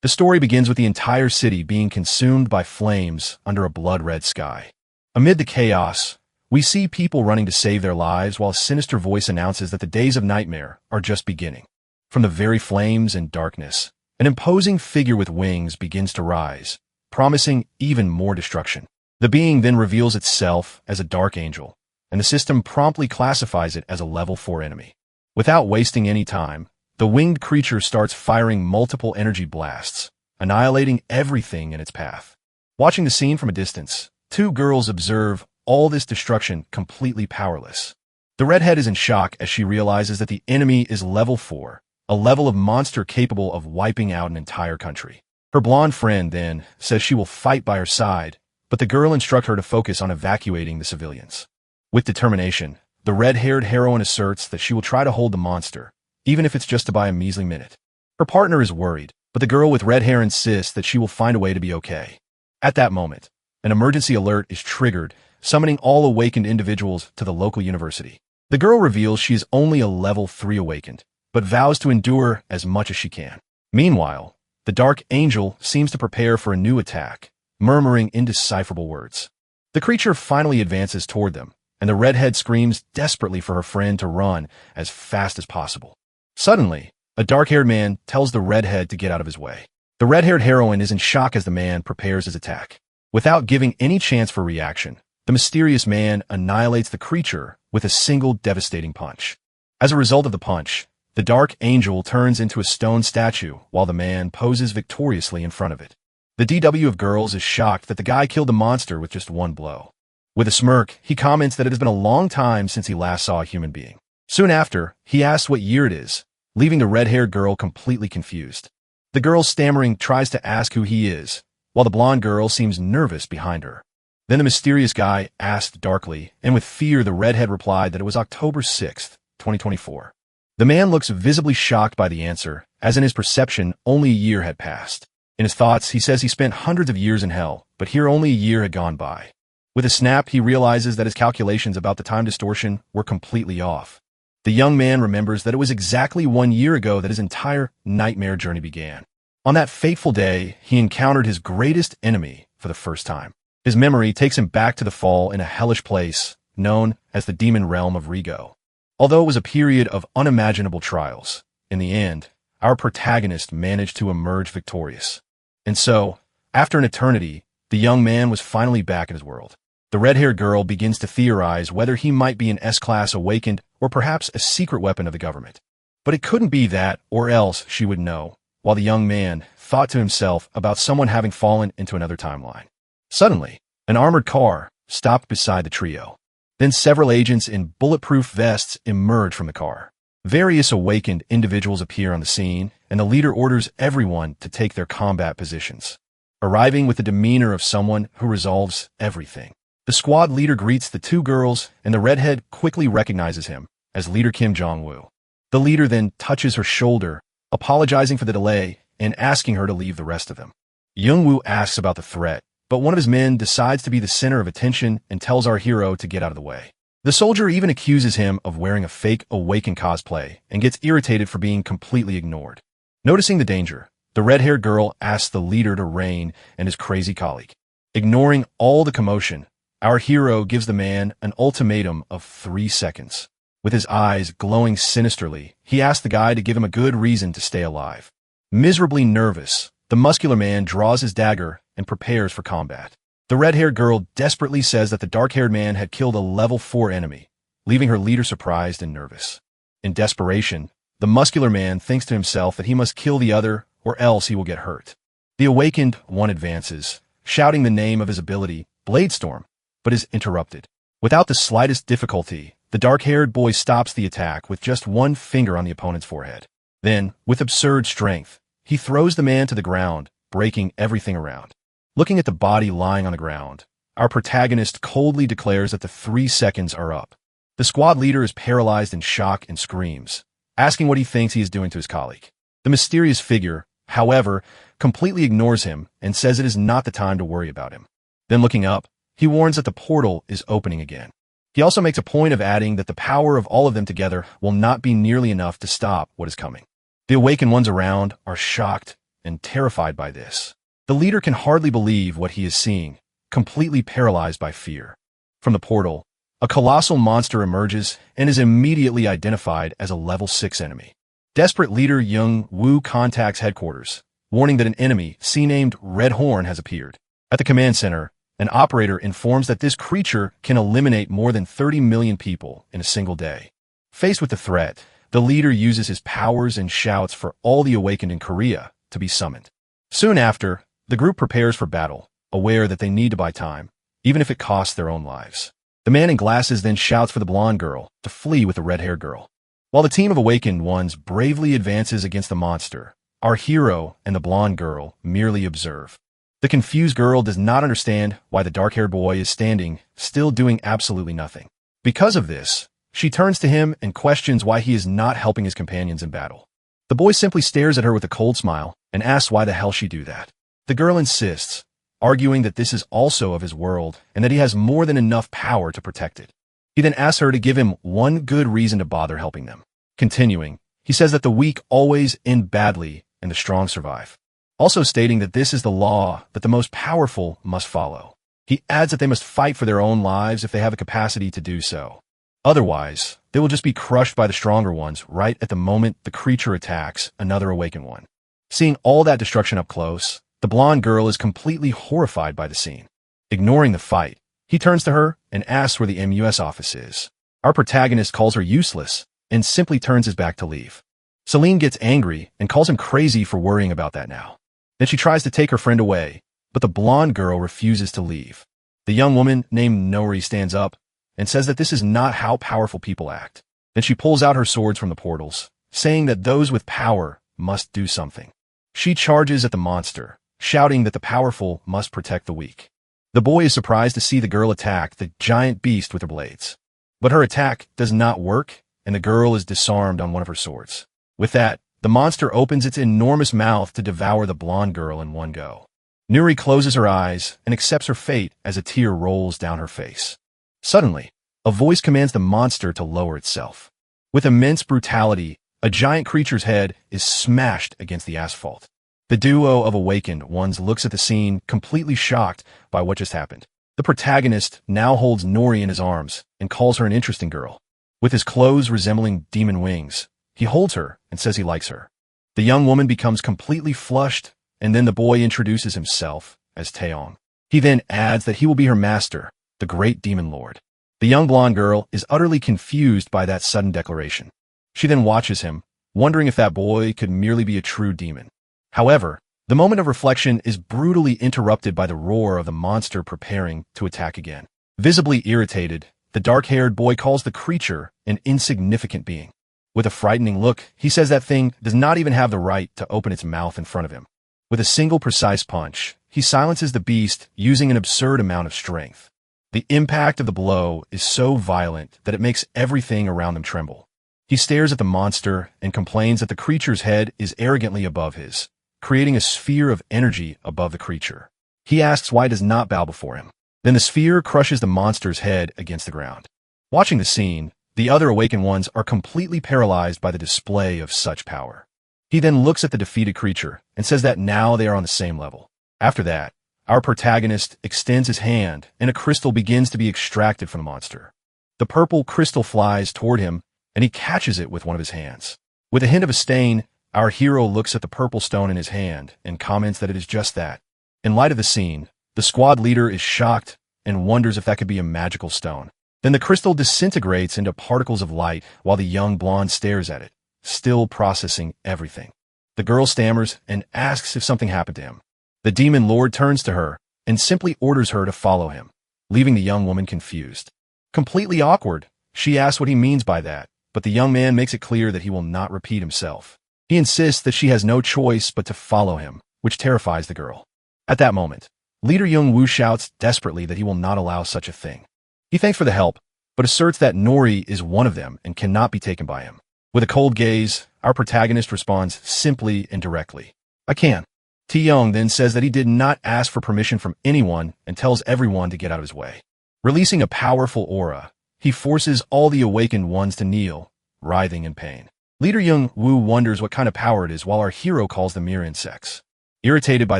The story begins with the entire city being consumed by flames under a blood-red sky. Amid the chaos, we see people running to save their lives while a sinister voice announces that the days of nightmare are just beginning. From the very flames and darkness, an imposing figure with wings begins to rise, promising even more destruction. The being then reveals itself as a dark angel, and the system promptly classifies it as a level 4 enemy. Without wasting any time, the winged creature starts firing multiple energy blasts, annihilating everything in its path. Watching the scene from a distance, two girls observe all this destruction completely powerless. The redhead is in shock as she realizes that the enemy is level 4, a level of monster capable of wiping out an entire country. Her blonde friend then says she will fight by her side, but the girl instructs her to focus on evacuating the civilians. With determination, the red-haired heroine asserts that she will try to hold the monster, even if it's just to buy a measly minute. Her partner is worried, but the girl with red hair insists that she will find a way to be okay. At that moment, an emergency alert is triggered, summoning all awakened individuals to the local university. The girl reveals she is only a level 3 awakened, but vows to endure as much as she can. Meanwhile, the dark angel seems to prepare for a new attack, murmuring indecipherable words. The creature finally advances toward them, and the redhead screams desperately for her friend to run as fast as possible. Suddenly, a dark-haired man tells the redhead to get out of his way. The red-haired heroine is in shock as the man prepares his attack. Without giving any chance for reaction, the mysterious man annihilates the creature with a single devastating punch. As a result of the punch, the dark angel turns into a stone statue while the man poses victoriously in front of it. The DW of girls is shocked that the guy killed the monster with just one blow. With a smirk, he comments that it has been a long time since he last saw a human being. Soon after, he asks what year it is, leaving the red-haired girl completely confused. The girl stammering tries to ask who he is, while the blonde girl seems nervous behind her. Then the mysterious guy asked darkly, and with fear the redhead replied that it was October 6th, 2024. The man looks visibly shocked by the answer, as in his perception only a year had passed. In his thoughts, he says he spent hundreds of years in hell, but here only a year had gone by. With a snap, he realizes that his calculations about the time distortion were completely off. The young man remembers that it was exactly 1 year ago that his entire nightmare journey began. On that fateful day, he encountered his greatest enemy for the first time. His memory takes him back to the fall in a hellish place known as the demon realm of Rego. Although it was a period of unimaginable trials, in the end, our protagonist managed to emerge victorious. And so, after an eternity, the young man was finally back in his world. The red-haired girl begins to theorize whether he might be an S-class awakened or perhaps a secret weapon of the government. But it couldn't be that, or else she would know, while the young man thought to himself about someone having fallen into another timeline. Suddenly, an armored car stopped beside the trio. Then several agents in bulletproof vests emerge from the car. Various awakened individuals appear on the scene, and the leader orders everyone to take their combat positions, arriving with the demeanor of someone who resolves everything. The squad leader greets the two girls, and the redhead quickly recognizes him as Leader Kim Jong-woo. The leader then touches her shoulder, apologizing for the delay and asking her to leave the rest of them. Young-woo asks about the threat, but one of his men decides to be the center of attention and tells our hero to get out of the way. The soldier even accuses him of wearing a fake Awakened cosplay and gets irritated for being completely ignored. Noticing the danger, the red-haired girl asks the leader to rein and his crazy colleague. Ignoring all the commotion, our hero gives the man an ultimatum of 3 seconds. With his eyes glowing sinisterly, he asks the guy to give him a good reason to stay alive. Miserably nervous, the muscular man draws his dagger and prepares for combat. The red-haired girl desperately says that the dark-haired man had killed a level 4 enemy, leaving her leader surprised and nervous. In desperation, the muscular man thinks to himself that he must kill the other or else he will get hurt. The awakened one advances, shouting the name of his ability, Bladestorm, but is interrupted. Without the slightest difficulty, the dark-haired boy stops the attack with just one finger on the opponent's forehead. Then, with absurd strength, he throws the man to the ground, breaking everything around. Looking at the body lying on the ground, our protagonist coldly declares that the 3 seconds are up. The squad leader is paralyzed in shock and screams, asking what he thinks he is doing to his colleague. The mysterious figure, however, completely ignores him and says it is not the time to worry about him. Then looking up, he warns that the portal is opening again. He also makes a point of adding that the power of all of them together will not be nearly enough to stop what is coming. The awakened ones around are shocked and terrified by this. The leader can hardly believe what he is seeing, completely paralyzed by fear. From the portal, a colossal monster emerges and is immediately identified as a level 6 enemy. Desperate leader Young Woo contacts headquarters, warning that an enemy, named Red Horn, has appeared. At the command center, an operator informs that this creature can eliminate more than 30 million people in a single day. Faced with the threat, the leader uses his powers and shouts for all the awakened in Korea to be summoned. Soon after, the group prepares for battle, aware that they need to buy time, even if it costs their own lives. The man in glasses then shouts for the blonde girl to flee with the red-haired girl. While the team of awakened ones bravely advances against the monster, our hero and the blonde girl merely observe. The confused girl does not understand why the dark-haired boy is standing, still doing absolutely nothing. Because of this, she turns to him and questions why he is not helping his companions in battle. The boy simply stares at her with a cold smile and asks why the hell she do that. The girl insists, arguing that this is also of his world and that he has more than enough power to protect it. He then asks her to give him one good reason to bother helping them. Continuing, he says that the weak always end badly and the strong survive, also stating that this is the law that the most powerful must follow. He adds that they must fight for their own lives if they have the capacity to do so. Otherwise, they will just be crushed by the stronger ones right at the moment the creature attacks another awakened one. Seeing all that destruction up close, the blonde girl is completely horrified by the scene. Ignoring the fight, he turns to her and asks where the MUS office is. Our protagonist calls her useless and simply turns his back to leave. Celine gets angry and calls him crazy for worrying about that now. Then she tries to take her friend away, but the blonde girl refuses to leave. The young woman named Nori stands up and says that this is not how powerful people act. Then she pulls out her swords from the portals, saying that those with power must do something. She charges at the monster, shouting that the powerful must protect the weak. The boy is surprised to see the girl attack the giant beast with her blades. But her attack does not work, and the girl is disarmed on one of her swords. With that, the monster opens its enormous mouth to devour the blonde girl in one go. Nuri closes her eyes and accepts her fate as a tear rolls down her face. Suddenly, a voice commands the monster to lower itself. With immense brutality, a giant creature's head is smashed against the asphalt. The duo of awakened ones looks at the scene, completely shocked by what just happened. The protagonist now holds Nori in his arms and calls her an interesting girl. With his clothes resembling demon wings, he holds her and says he likes her. The young woman becomes completely flushed, and then the boy introduces himself as Taeyong. He then adds that he will be her master, the great demon lord. The young blonde girl is utterly confused by that sudden declaration. She then watches him, wondering if that boy could merely be a true demon. However, the moment of reflection is brutally interrupted by the roar of the monster preparing to attack again. Visibly irritated, the dark-haired boy calls the creature an insignificant being. With a frightening look, he says that thing does not even have the right to open its mouth in front of him. With a single precise punch, he silences the beast using an absurd amount of strength. The impact of the blow is so violent that it makes everything around them tremble. He stares at the monster and complains that the creature's head is arrogantly above his, creating a sphere of energy above the creature. He asks why it does not bow before him. Then the sphere crushes the monster's head against the ground. Watching the scene, the other awakened ones are completely paralyzed by the display of such power. He then looks at the defeated creature and says that now they are on the same level. After that, our protagonist extends his hand and a crystal begins to be extracted from the monster. The purple crystal flies toward him and he catches it with one of his hands. With a hint of a stain, our hero looks at the purple stone in his hand and comments that it is just that. In light of the scene, the squad leader is shocked and wonders if that could be a magical stone. Then the crystal disintegrates into particles of light while the young blonde stares at it, still processing everything. The girl stammers and asks if something happened to him. The demon lord turns to her and simply orders her to follow him, leaving the young woman confused. Completely awkward, she asks what he means by that, but the young man makes it clear that he will not repeat himself. He insists that she has no choice but to follow him, which terrifies the girl. At that moment, Leader Young Woo shouts desperately that he will not allow such a thing. He thanks for the help, but asserts that Nori is one of them and cannot be taken by him. With a cold gaze, our protagonist responds simply and directly, "I can." Taeyong then says that he did not ask for permission from anyone and tells everyone to get out of his way. Releasing a powerful aura, he forces all the awakened ones to kneel, writhing in pain. Leader Young Woo wonders what kind of power it is while our hero calls them mere insects. Irritated by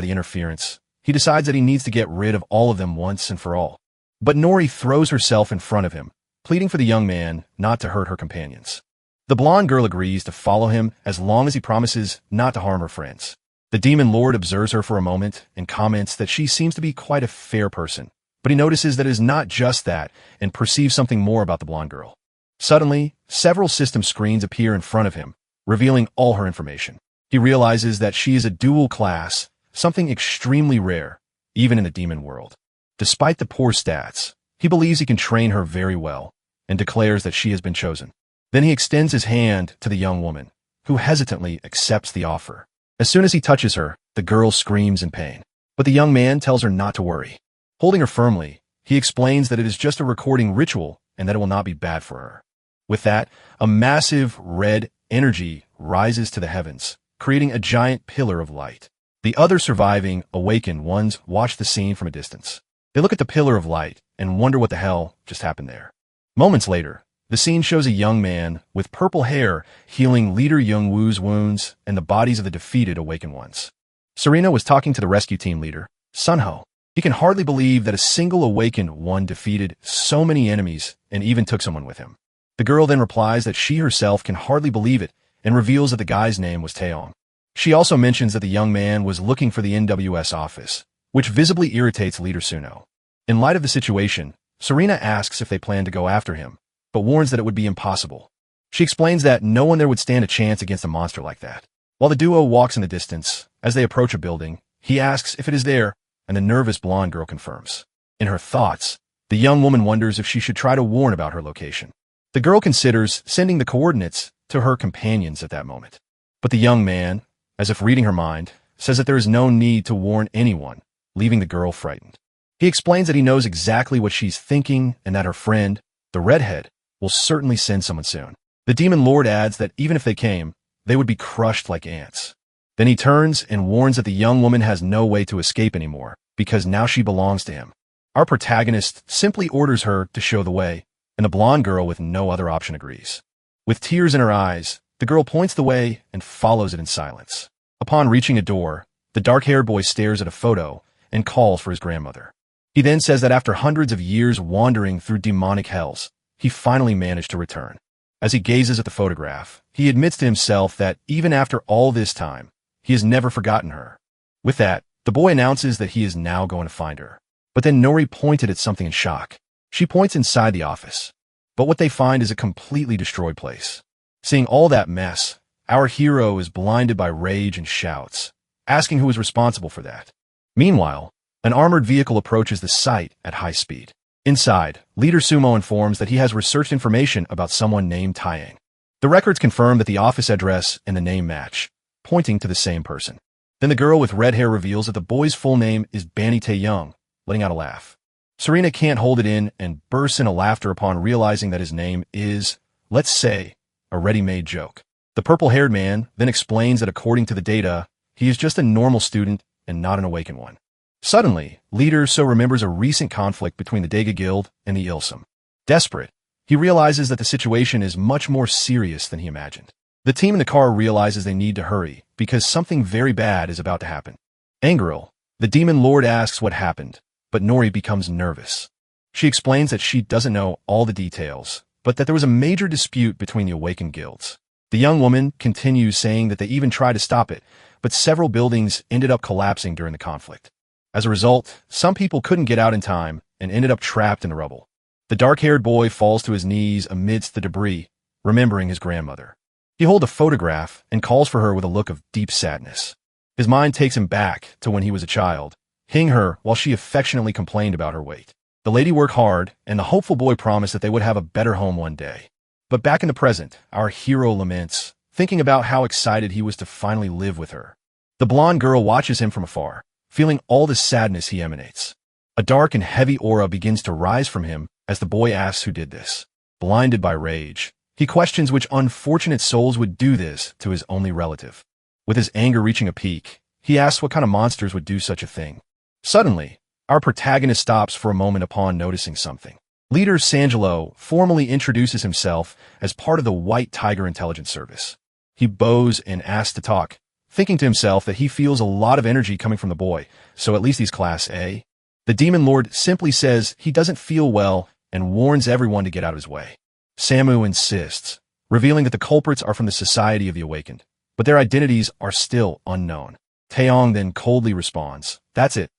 the interference, he decides that he needs to get rid of all of them once and for all. But Nori throws herself in front of him, pleading for the young man not to hurt her companions. The blonde girl agrees to follow him as long as he promises not to harm her friends. The demon lord observes her for a moment and comments that she seems to be quite a fair person, but he notices that it is not just that and perceives something more about the blonde girl. Suddenly, several system screens appear in front of him, revealing all her information. He realizes that she is a dual class, something extremely rare, even in the demon world. Despite the poor stats, he believes he can train her very well, and declares that she has been chosen. Then he extends his hand to the young woman, who hesitantly accepts the offer. As soon as he touches her, the girl screams in pain. But the young man tells her not to worry. Holding her firmly, he explains that it is just a recording ritual and that it will not be bad for her. With that, a massive red energy rises to the heavens, creating a giant pillar of light. The other surviving awakened ones watch the scene from a distance. They look at the pillar of light and wonder what the hell just happened there. Moments later, the scene shows a young man with purple hair healing Leader Youngwoo's wounds and the bodies of the defeated awakened ones. Serena was talking to the rescue team leader, Sunho. He can hardly believe that a single awakened one defeated so many enemies and even took someone with him. The girl then replies that she herself can hardly believe it and reveals that the guy's name was Taeyong. She also mentions that the young man was looking for the NWS office, which visibly irritates Leader Suno. In light of the situation, Serena asks if they plan to go after him, but warns that it would be impossible. She explains that no one there would stand a chance against a monster like that. While the duo walks in the distance, as they approach a building, he asks if it is there, and the nervous blonde girl confirms. In her thoughts, the young woman wonders if she should try to warn about her location. The girl considers sending the coordinates to her companions at that moment. But the young man, as if reading her mind, says that there is no need to warn anyone, leaving the girl frightened. He explains that he knows exactly what she's thinking and that her friend, the redhead, will certainly send someone soon. The demon lord adds that even if they came, they would be crushed like ants. Then he turns and warns that the young woman has no way to escape anymore, because now she belongs to him. Our protagonist simply orders her to show the way, and the blonde girl with no other option agrees. With tears in her eyes, the girl points the way and follows it in silence. Upon reaching a door, the dark-haired boy stares at a photo and calls for his grandmother. He then says that after hundreds of years wandering through demonic hells, he finally managed to return. As he gazes at the photograph, he admits to himself that even after all this time, he has never forgotten her. With that, the boy announces that he is now going to find her. But then Nori pointed at something in shock. She points inside the office. But what they find is a completely destroyed place. Seeing all that mess, our hero is blinded by rage and shouts, asking who is responsible for that. Meanwhile, an armored vehicle approaches the site at high speed. Inside, Leader Sumo informs that he has researched information about someone named Taeyang. The records confirm that the office address and the name match, pointing to the same person. Then the girl with red hair reveals that the boy's full name is Banny Taeyong, letting out a laugh. Serena can't hold it in and bursts into laughter upon realizing that his name is, let's say, a ready-made joke. The purple-haired man then explains that according to the data, he is just a normal student and not an awakened one. Suddenly, Leader So remembers a recent conflict between the Dega Guild and the Ilsum. Desperate, he realizes that the situation is much more serious than he imagined. The team in the car realizes they need to hurry because something very bad is about to happen. Angril, the demon lord, asks what happened, but Nori becomes nervous. She explains that she doesn't know all the details, but that there was a major dispute between the awakened guilds. The young woman continues saying that they even tried to stop it, but several buildings ended up collapsing during the conflict. As a result, some people couldn't get out in time and ended up trapped in the rubble. The dark-haired boy falls to his knees amidst the debris, remembering his grandmother. He holds a photograph and calls for her with a look of deep sadness. His mind takes him back to when he was a child, hitting her while she affectionately complained about her weight. The lady worked hard, and the hopeful boy promised that they would have a better home one day. But back in the present, our hero laments, thinking about how excited he was to finally live with her. The blonde girl watches him from afar, feeling all the sadness he emanates. A dark and heavy aura begins to rise from him as the boy asks who did this. Blinded by rage, he questions which unfortunate souls would do this to his only relative. With his anger reaching a peak, he asks what kind of monsters would do such a thing. Suddenly, our protagonist stops for a moment upon noticing something. Leader Sangelo formally introduces himself as part of the White Tiger Intelligence Service. He bows and asks to talk, thinking to himself that he feels a lot of energy coming from the boy, so at least he's class A. The demon lord simply says he doesn't feel well and warns everyone to get out of his way. Samu insists, revealing that the culprits are from the Society of the Awakened, but their identities are still unknown. Taeyong then coldly responds, "That's it,"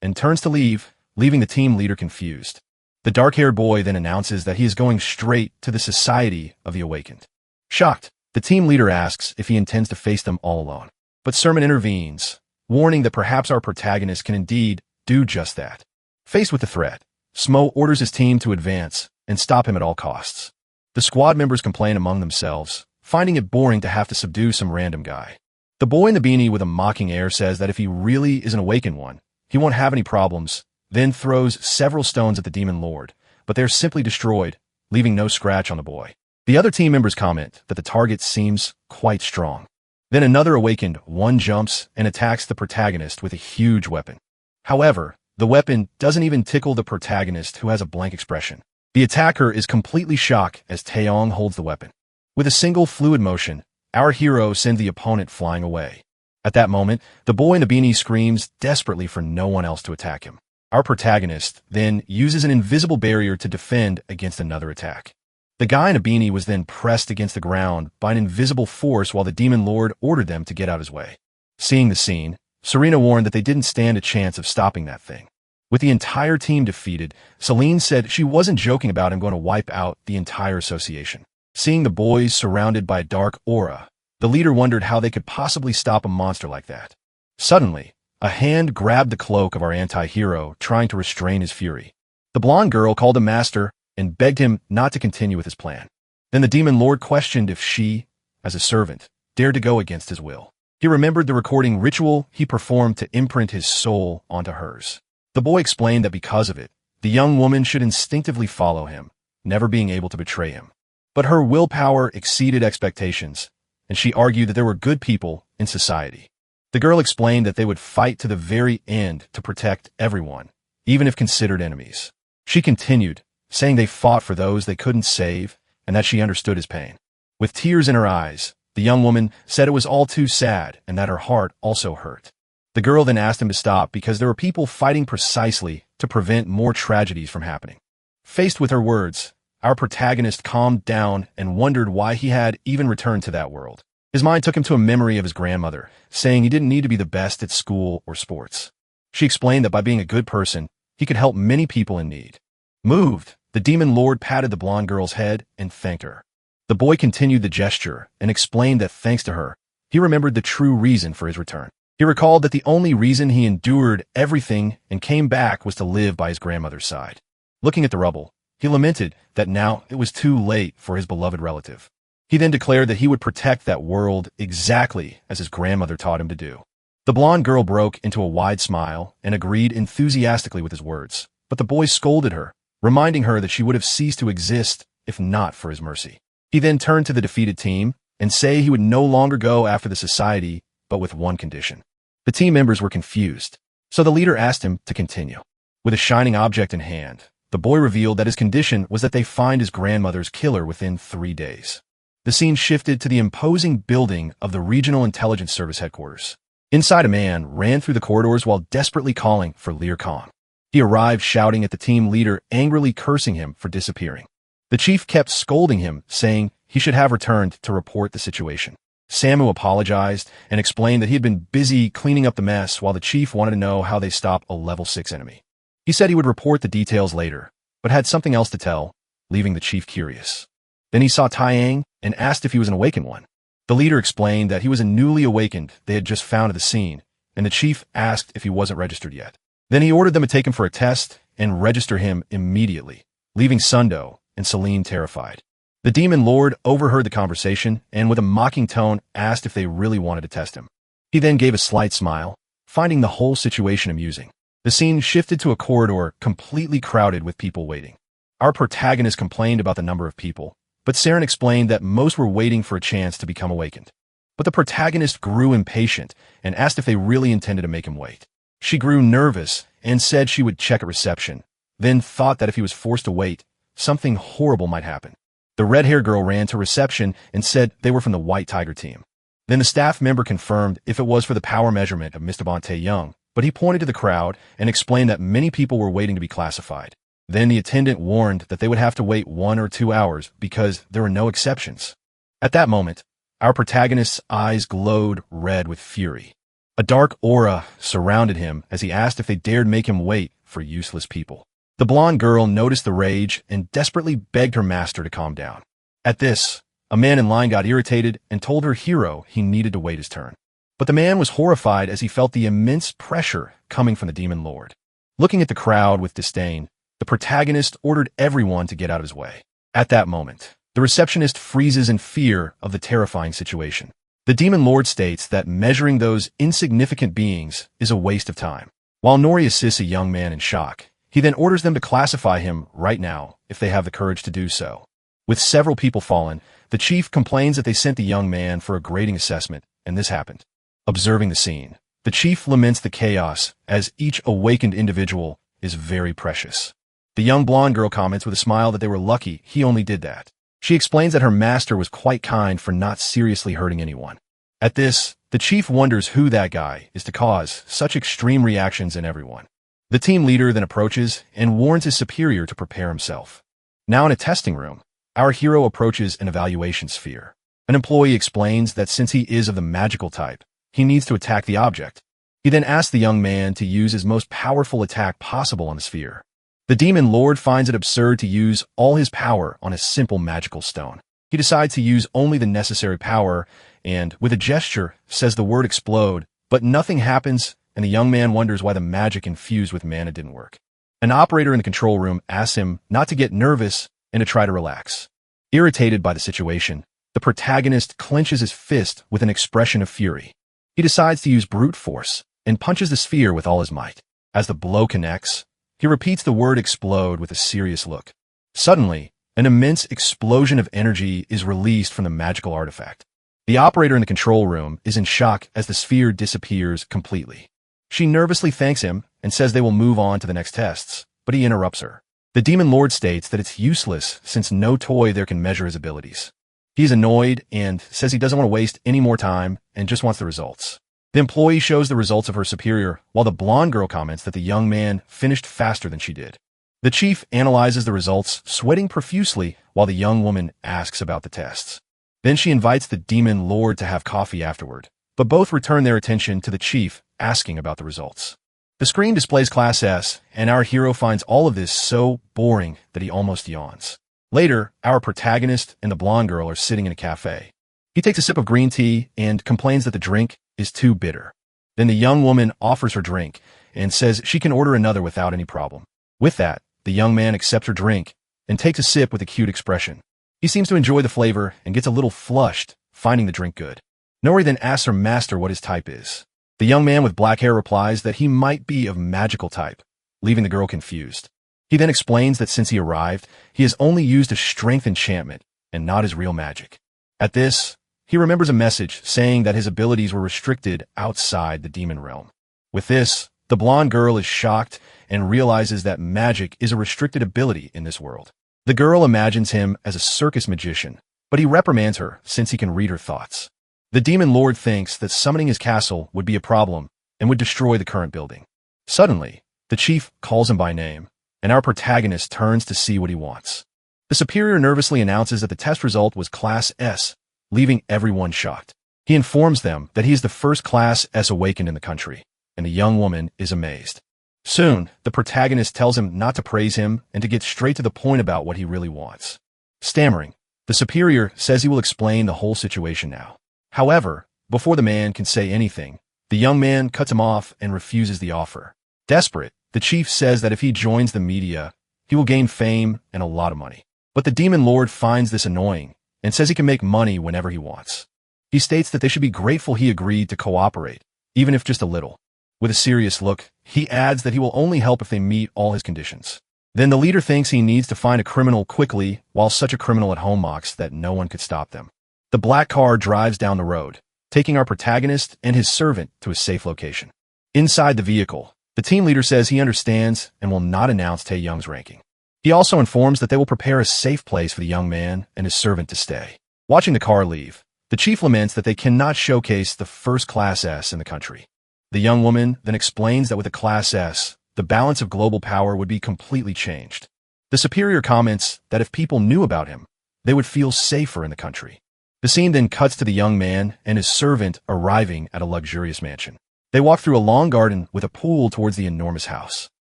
and turns to leave, leaving the team leader confused. The dark-haired boy then announces that he is going straight to the Society of the Awakened. Shocked, the team leader asks if he intends to face them all alone. But Sermon intervenes, warning that perhaps our protagonist can indeed do just that. Faced with the threat, Smo orders his team to advance and stop him at all costs. The squad members complain among themselves, finding it boring to have to subdue some random guy. The boy in the beanie with a mocking air says that if he really is an awakened one, he won't have any problems, then throws several stones at the demon lord, but they're simply destroyed, leaving no scratch on the boy. The other team members comment that the target seems quite strong. Then another awakened one jumps and attacks the protagonist with a huge weapon. However, the weapon doesn't even tickle the protagonist, who has a blank expression. The attacker is completely shocked as Taeyong holds the weapon. With a single fluid motion, our hero sends the opponent flying away. At that moment, the boy in the beanie screams desperately for no one else to attack him. Our protagonist then uses an invisible barrier to defend against another attack. The guy in a beanie was then pressed against the ground by an invisible force while the demon lord ordered them to get out of his way. Seeing the scene, Serena warned that they didn't stand a chance of stopping that thing. With the entire team defeated, Celine said she wasn't joking about him going to wipe out the entire association. Seeing the boys surrounded by a dark aura, the leader wondered how they could possibly stop a monster like that. Suddenly, a hand grabbed the cloak of our anti-hero, trying to restrain his fury. The blonde girl called him master and begged him not to continue with his plan. Then the demon lord questioned if she, as a servant, dared to go against his will. He remembered the recording ritual he performed to imprint his soul onto hers. The boy explained that because of it, the young woman should instinctively follow him, never being able to betray him. But her willpower exceeded expectations, and she argued that there were good people in society. The girl explained that they would fight to the very end to protect everyone, even if considered enemies. She continued, saying they fought for those they couldn't save, and that she understood his pain. With tears in her eyes, the young woman said it was all too sad and that her heart also hurt. The girl then asked him to stop because there were people fighting precisely to prevent more tragedies from happening. Faced with her words, our protagonist calmed down and wondered why he had even returned to that world. His mind took him to a memory of his grandmother, saying he didn't need to be the best at school or sports. She explained that by being a good person, he could help many people in need. Moved, the demon lord patted the blonde girl's head and thanked her. The boy continued the gesture and explained that thanks to her, he remembered the true reason for his return. He recalled that the only reason he endured everything and came back was to live by his grandmother's side. Looking at the rubble, he lamented that now it was too late for his beloved relative. He then declared that he would protect that world exactly as his grandmother taught him to do. The blonde girl broke into a wide smile and agreed enthusiastically with his words, but the boy scolded her, reminding her that she would have ceased to exist if not for his mercy. He then turned to the defeated team and said he would no longer go after the society, but with one condition. The team members were confused, so the leader asked him to continue. With a shining object in hand, the boy revealed that his condition was that they find his grandmother's killer within 3 days. The scene shifted to the imposing building of the Regional Intelligence Service headquarters. Inside, a man ran through the corridors while desperately calling for Lear Kong. He arrived shouting at the team leader, angrily cursing him for disappearing. The chief kept scolding him, saying he should have returned to report the situation. Samu apologized and explained that he had been busy cleaning up the mess while the chief wanted to know how they stop a level 6 enemy. He said he would report the details later, but had something else to tell, leaving the chief curious. Then he saw Taeyang and asked if he was an awakened one. The leader explained that he was a newly awakened they had just found at the scene, and the chief asked if he wasn't registered yet. Then he ordered them to take him for a test and register him immediately, leaving Sundo and Celine terrified. The demon lord overheard the conversation and with a mocking tone asked if they really wanted to test him. He then gave a slight smile, finding the whole situation amusing. The scene shifted to a corridor completely crowded with people waiting. Our protagonist complained about the number of people, but Saren explained that most were waiting for a chance to become awakened. But the protagonist grew impatient and asked if they really intended to make him wait. She grew nervous and said she would check at reception, then thought that if he was forced to wait, something horrible might happen. The red-haired girl ran to reception and said they were from the White Tiger team. Then the staff member confirmed if it was for the power measurement of Mr. Bon Tae-young, but he pointed to the crowd and explained that many people were waiting to be classified. Then the attendant warned that they would have to wait 1 or 2 hours because there were no exceptions. At that moment, our protagonist's eyes glowed red with fury. A dark aura surrounded him as he asked if they dared make him wait for useless people. The blonde girl noticed the rage and desperately begged her master to calm down. At this, a man in line got irritated and told her hero he needed to wait his turn. But the man was horrified as he felt the immense pressure coming from the demon lord. Looking at the crowd with disdain, the protagonist ordered everyone to get out of his way. At that moment, the receptionist freezes in fear of the terrifying situation. The demon lord states that measuring those insignificant beings is a waste of time. While Nori assists a young man in shock, he then orders them to classify him right now if they have the courage to do so. With several people fallen, the chief complains that they sent the young man for a grading assessment, and this happened. Observing the scene, the chief laments the chaos as each awakened individual is very precious. The young blonde girl comments with a smile that they were lucky he only did that. She explains that her master was quite kind for not seriously hurting anyone. At this, the chief wonders who that guy is to cause such extreme reactions in everyone. The team leader then approaches and warns his superior to prepare himself. Now in a testing room, our hero approaches an evaluation sphere. An employee explains that since he is of the magical type, he needs to attack the object. He then asks the young man to use his most powerful attack possible on the sphere. The demon lord finds it absurd to use all his power on a simple magical stone. He decides to use only the necessary power and, with a gesture, says the word explode, but nothing happens and the young man wonders why the magic infused with mana didn't work. An operator in the control room asks him not to get nervous and to try to relax. Irritated by the situation, the protagonist clenches his fist with an expression of fury. He decides to use brute force and punches the sphere with all his might. As the blow connects, he repeats the word explode with a serious look. Suddenly, an immense explosion of energy is released from the magical artifact. The operator in the control room is in shock as the sphere disappears completely. She nervously thanks him and says they will move on to the next tests, but he interrupts her. The demon lord states that it's useless since no toy there can measure his abilities. He's annoyed and says he doesn't want to waste any more time and just wants the results. The employee shows the results of her superior, while the blonde girl comments that the young man finished faster than she did. The chief analyzes the results, sweating profusely, while the young woman asks about the tests. Then she invites the demon lord to have coffee afterward, but both return their attention to the chief asking about the results. The screen displays Class S, and our hero finds all of this so boring that he almost yawns. Later, our protagonist and the blonde girl are sitting in a cafe. He takes a sip of green tea and complains that the drink is too bitter. Then the young woman offers her drink and says she can order another without any problem. With that, the young man accepts her drink and takes a sip with a cute expression. He seems to enjoy the flavor and gets a little flushed, finding the drink good. Nori then asks her master what his type is. The young man with black hair replies that he might be of magical type, leaving the girl confused. He then explains that since he arrived, he has only used a strength enchantment and not his real magic. At this, he remembers a message saying that his abilities were restricted outside the demon realm. With this, the blonde girl is shocked and realizes that magic is a restricted ability in this world. The girl imagines him as a circus magician, but he reprimands her since he can read her thoughts. The demon lord thinks that summoning his castle would be a problem and would destroy the current building. Suddenly, the chief calls him by name, and our protagonist turns to see what he wants. The superior nervously announces that the test result was Class S, leaving everyone shocked. He informs them that he is the first Class S awakened in the country, and the young woman is amazed. Soon, the protagonist tells him not to praise him and to get straight to the point about what he really wants. Stammering, the superior says he will explain the whole situation now. However, before the man can say anything, the young man cuts him off and refuses the offer. Desperate, the chief says that if he joins the media, he will gain fame and a lot of money. But the demon lord finds this annoying and says he can make money whenever he wants. He states that they should be grateful he agreed to cooperate, even if just a little. With a serious look, he adds that he will only help if they meet all his conditions. Then the leader thinks he needs to find a criminal quickly, while such a criminal at home mocks that no one could stop them. The black car drives down the road, taking our protagonist and his servant to a safe location. Inside the vehicle, the team leader says he understands and will not announce Tae-young's ranking. He also informs that they will prepare a safe place for the young man and his servant to stay. Watching the car leave, The chief laments that they cannot showcase the first Class S in the country. The young woman then explains that with a Class S, the balance of global power would be completely changed. The superior comments that if people knew about him, they would feel safer in the country. The scene then cuts to the young man and his servant arriving at a luxurious mansion. They walk through a long garden with a pool towards the enormous house.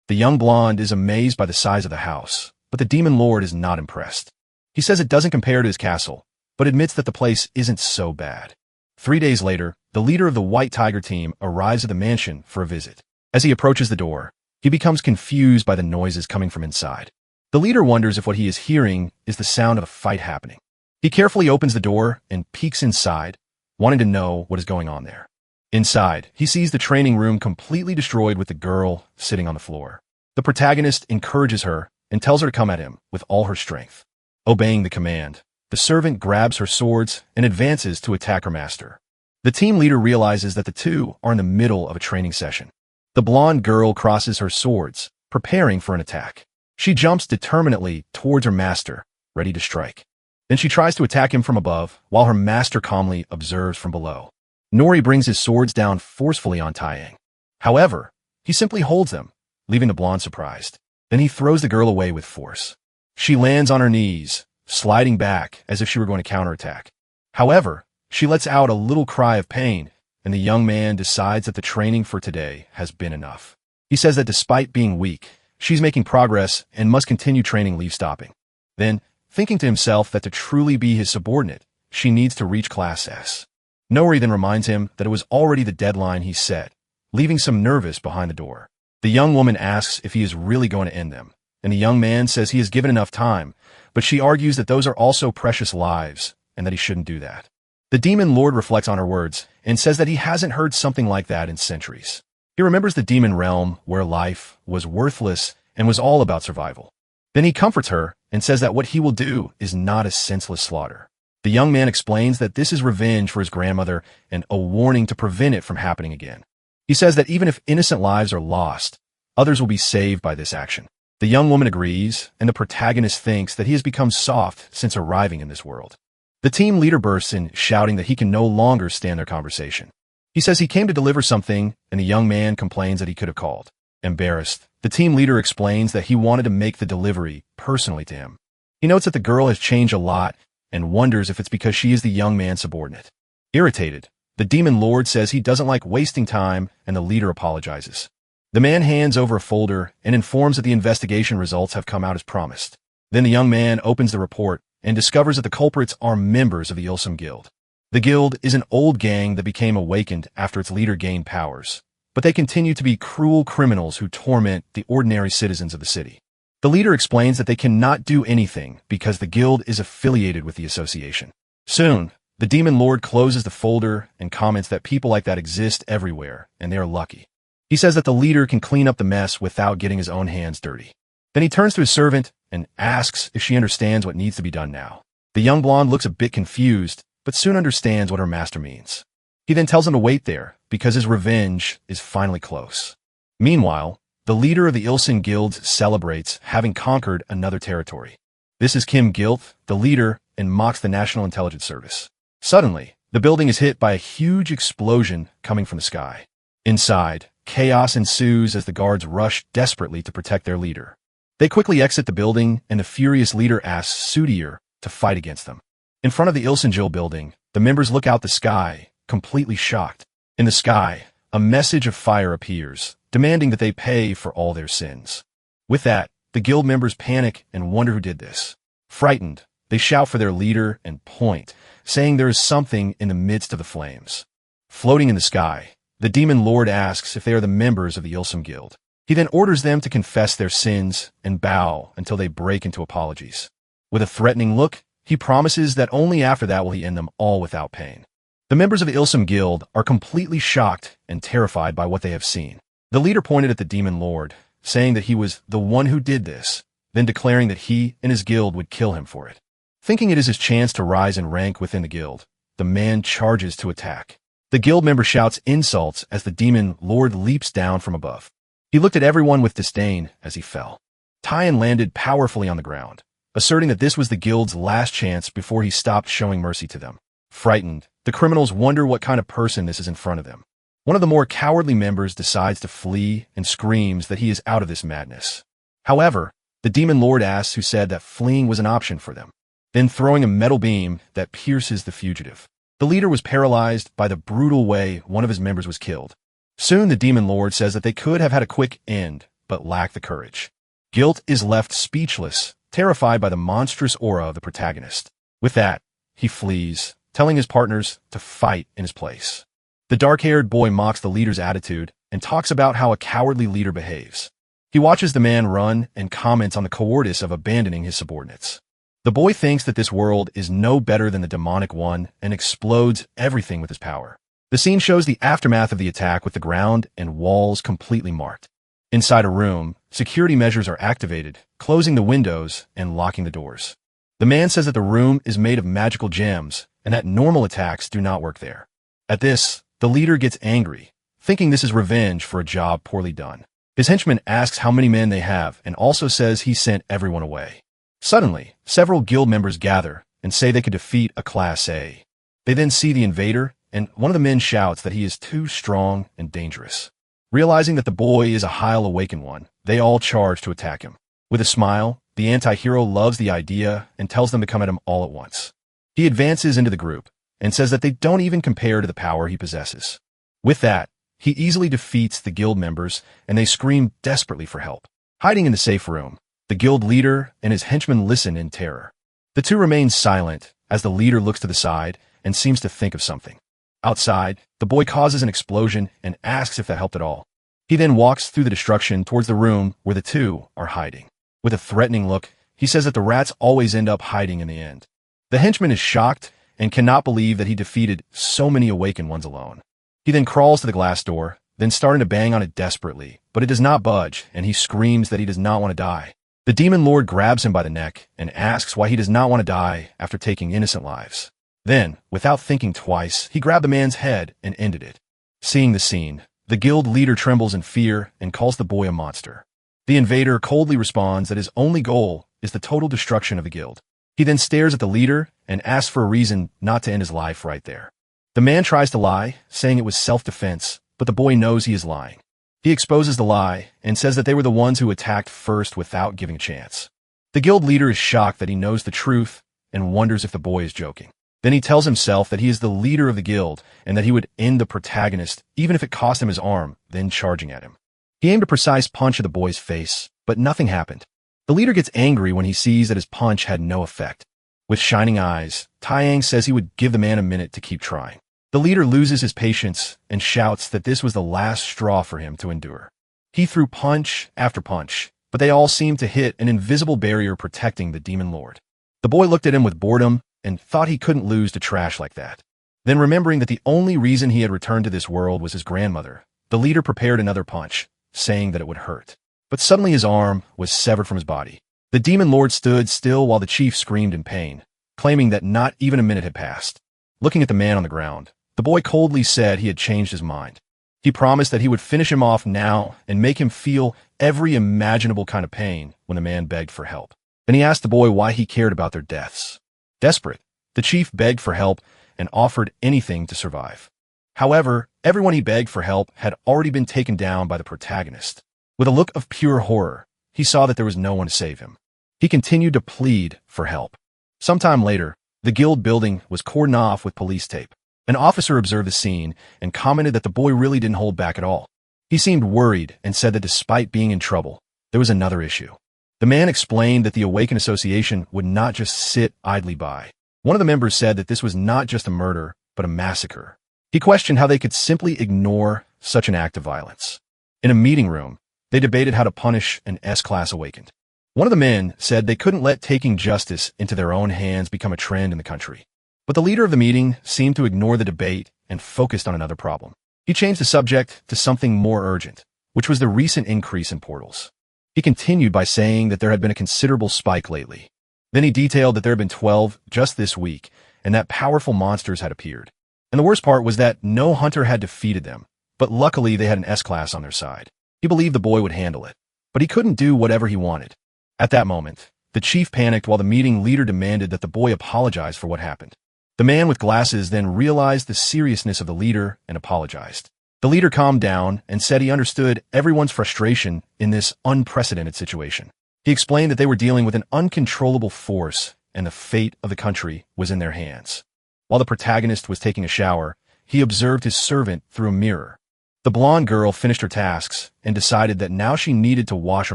The young blonde is amazed by the size of the house, but the demon lord is not impressed. He says it doesn't compare to his castle, but admits that the place isn't so bad. 3 days later, the leader of the White Tiger team arrives at the mansion for a visit. As he approaches the door, he becomes confused by the noises coming from inside. The leader wonders if what he is hearing is the sound of a fight happening. He carefully opens the door and peeks inside, wanting to know what is going on there. Inside, he sees the training room completely destroyed with the girl sitting on the floor. The protagonist encourages her and tells her to come at him with all her strength. Obeying the command, the servant grabs her swords and advances to attack her master. The team leader realizes that the two are in the middle of a training session. The blonde girl crosses her swords, preparing for an attack. She jumps determinedly towards her master, ready to strike. Then she tries to attack him from above, while her master calmly observes from below. Nori brings his swords down forcefully on Taiyang. However, he simply holds them, leaving the blonde surprised. Then he throws the girl away with force. She lands on her knees, sliding back as if she were going to counterattack. However, she lets out a little cry of pain, and the young man decides that the training for today has been enough. He says that despite being weak, she's making progress and must continue training leave stopping. Then, thinking to himself that to truly be his subordinate, she needs to reach Class S. Nori then reminds him that it was already the deadline he set, leaving some nervous behind the door. The young woman asks if he is really going to end them, and the young man says he has given enough time, but she argues that those are also precious lives, and that he shouldn't do that. The demon lord reflects on her words, and says that he hasn't heard something like that in centuries. He remembers the demon realm where life was worthless and was all about survival. Then he comforts her and says that what he will do is not a senseless slaughter. The young man explains that this is revenge for his grandmother and a warning to prevent it from happening again. He says that even if innocent lives are lost, others will be saved by this action. The young woman agrees, and the protagonist thinks that he has become soft since arriving in this world. The team leader bursts in, shouting that he can no longer stand their conversation. He says he came to deliver something, and the young man complains that he could have called. Embarrassed, the team leader explains that he wanted to make the delivery personally to him. He notes that the girl has changed a lot and wonders if it's because she is the young man's subordinate. Irritated, the demon lord says he doesn't like wasting time, and the leader apologizes. The man hands over a folder and informs that the investigation results have come out as promised. Then the young man opens the report and discovers that the culprits are members of the Ilsum Guild. The guild is an old gang that became awakened after its leader gained powers, but they continue to be cruel criminals who torment the ordinary citizens of the city. The leader explains that they cannot do anything because the guild is affiliated with the association. Soon, the demon lord closes the folder and comments that people like that exist everywhere, and they are lucky. He says that the leader can clean up the mess without getting his own hands dirty. Then he turns to his servant and asks if she understands what needs to be done now. The young blonde looks a bit confused, but soon understands what her master means. He then tells him to wait there, because his revenge is finally close. Meanwhile, the leader of the Ilsen Guild celebrates having conquered another territory. This is Kim Gilth, the leader, and mocks the National Intelligence Service. Suddenly, the building is hit by a huge explosion coming from the sky. Inside, chaos ensues as the guards rush desperately to protect their leader. They quickly exit the building, and the furious leader asks Sudir to fight against them. In front of the Ilsenjil building, the members look out the sky, completely shocked. In the sky, a message of fire appears, demanding that they pay for all their sins. With that, the guild members panic and wonder who did this. Frightened, they shout for their leader and point, saying there is something in the midst of the flames. Floating in the sky, the demon lord asks if they are the members of the Ilsum Guild. He then orders them to confess their sins and bow until they break into apologies. With a threatening look, he promises that only after that will he end them all without pain. The members of the Ilsum Guild are completely shocked and terrified by what they have seen. The leader pointed at the demon lord, saying that he was the one who did this, then declaring that he and his guild would kill him for it. Thinking it is his chance to rise in rank within the guild, the man charges to attack. The guild member shouts insults as the demon lord leaps down from above. He looked at everyone with disdain as he fell. Tyan landed powerfully on the ground, asserting that this was the guild's last chance before he stopped showing mercy to them. Frightened, the criminals wonder what kind of person this is in front of them. One of the more cowardly members decides to flee and screams that he is out of this madness. However, the demon lord asks who said that fleeing was an option for them, then throwing a metal beam that pierces the fugitive. The leader was paralyzed by the brutal way one of his members was killed. Soon the demon lord says that they could have had a quick end, but lack the courage. Guilt is left speechless, terrified by the monstrous aura of the protagonist. With that, he flees, telling his partners to fight in his place. The dark-haired boy mocks the leader's attitude and talks about how a cowardly leader behaves. He watches the man run and comments on the cowardice of abandoning his subordinates. The boy thinks that this world is no better than the demonic one and explodes everything with his power. The scene shows the aftermath of the attack with the ground and walls completely marked. Inside a room, security measures are activated, closing the windows and locking the doors. The man says that the room is made of magical gems and that normal attacks do not work there. At this, the leader gets angry, thinking this is revenge for a job poorly done. His henchman asks how many men they have and also says he sent everyone away. Suddenly, several guild members gather and say they could defeat a Class A. They then see the invader, and one of the men shouts that he is too strong and dangerous. Realizing that the boy is a highly awakened one, they all charge to attack him. With a smile, the anti-hero loves the idea and tells them to come at him all at once. He advances into the group and says that they don't even compare to the power he possesses. With that, he easily defeats the guild members and they scream desperately for help. Hiding in the safe room, the guild leader and his henchmen listen in terror. The two remain silent as the leader looks to the side and seems to think of something. Outside, the boy causes an explosion and asks if that helped at all. He then walks through the destruction towards the room where the two are hiding. With a threatening look, he says that the rats always end up hiding in the end. The henchman is shocked and cannot believe that he defeated so many awakened ones alone. He then crawls to the glass door, then starting to bang on it desperately, but it does not budge, and he screams that he does not want to die. The demon lord grabs him by the neck and asks why he does not want to die after taking innocent lives. Then, without thinking twice, he grabbed the man's head and ended it. Seeing the scene, the guild leader trembles in fear and calls the boy a monster. The invader coldly responds that his only goal is the total destruction of the guild. He then stares at the leader and asks for a reason not to end his life right there. The man tries to lie, saying it was self-defense, but the boy knows he is lying. He exposes the lie and says that they were the ones who attacked first without giving a chance. The guild leader is shocked that he knows the truth and wonders if the boy is joking. Then he tells himself that he is the leader of the guild and that he would end the protagonist even if it cost him his arm, then charging at him. He aimed a precise punch at the boy's face, but nothing happened. The leader gets angry when he sees that his punch had no effect. With shining eyes, Taiyang says he would give the man a minute to keep trying. The leader loses his patience and shouts that this was the last straw for him to endure. He threw punch after punch, but they all seemed to hit an invisible barrier protecting the demon lord. The boy looked at him with boredom and thought he couldn't lose to trash like that. Then remembering that the only reason he had returned to this world was his grandmother, the leader prepared another punch, saying that it would hurt. But suddenly his arm was severed from his body. The demon lord stood still while the chief screamed in pain, claiming that not even a minute had passed. Looking at the man on the ground, the boy coldly said he had changed his mind. He promised that he would finish him off now and make him feel every imaginable kind of pain when the man begged for help. Then he asked the boy why he cared about their deaths. Desperate, the chief begged for help and offered anything to survive. However, everyone he begged for help had already been taken down by the protagonist. With a look of pure horror, he saw that there was no one to save him. He continued to plead for help. Sometime later, the guild building was cordoned off with police tape. An officer observed the scene and commented that the boy really didn't hold back at all. He seemed worried and said that despite being in trouble, there was another issue. The man explained that the Awakened Association would not just sit idly by. One of the members said that this was not just a murder, but a massacre. He questioned how they could simply ignore such an act of violence. In a meeting room, they debated how to punish an S-Class Awakened. One of the men said they couldn't let taking justice into their own hands become a trend in the country. But the leader of the meeting seemed to ignore the debate and focused on another problem. He changed the subject to something more urgent, which was the recent increase in portals. He continued by saying that there had been a considerable spike lately. Then he detailed that there had been 12 just this week, and that powerful monsters had appeared. And the worst part was that no hunter had defeated them, but luckily they had an S-Class on their side. He believed the boy would handle it, but he couldn't do whatever he wanted. At that moment, the chief panicked while the meeting leader demanded that the boy apologize for what happened. The man with glasses then realized the seriousness of the leader and apologized. The leader calmed down and said he understood everyone's frustration in this unprecedented situation. He explained that they were dealing with an uncontrollable force and the fate of the country was in their hands. While the protagonist was taking a shower, he observed his servant through a mirror. The blonde girl finished her tasks and decided that now she needed to wash her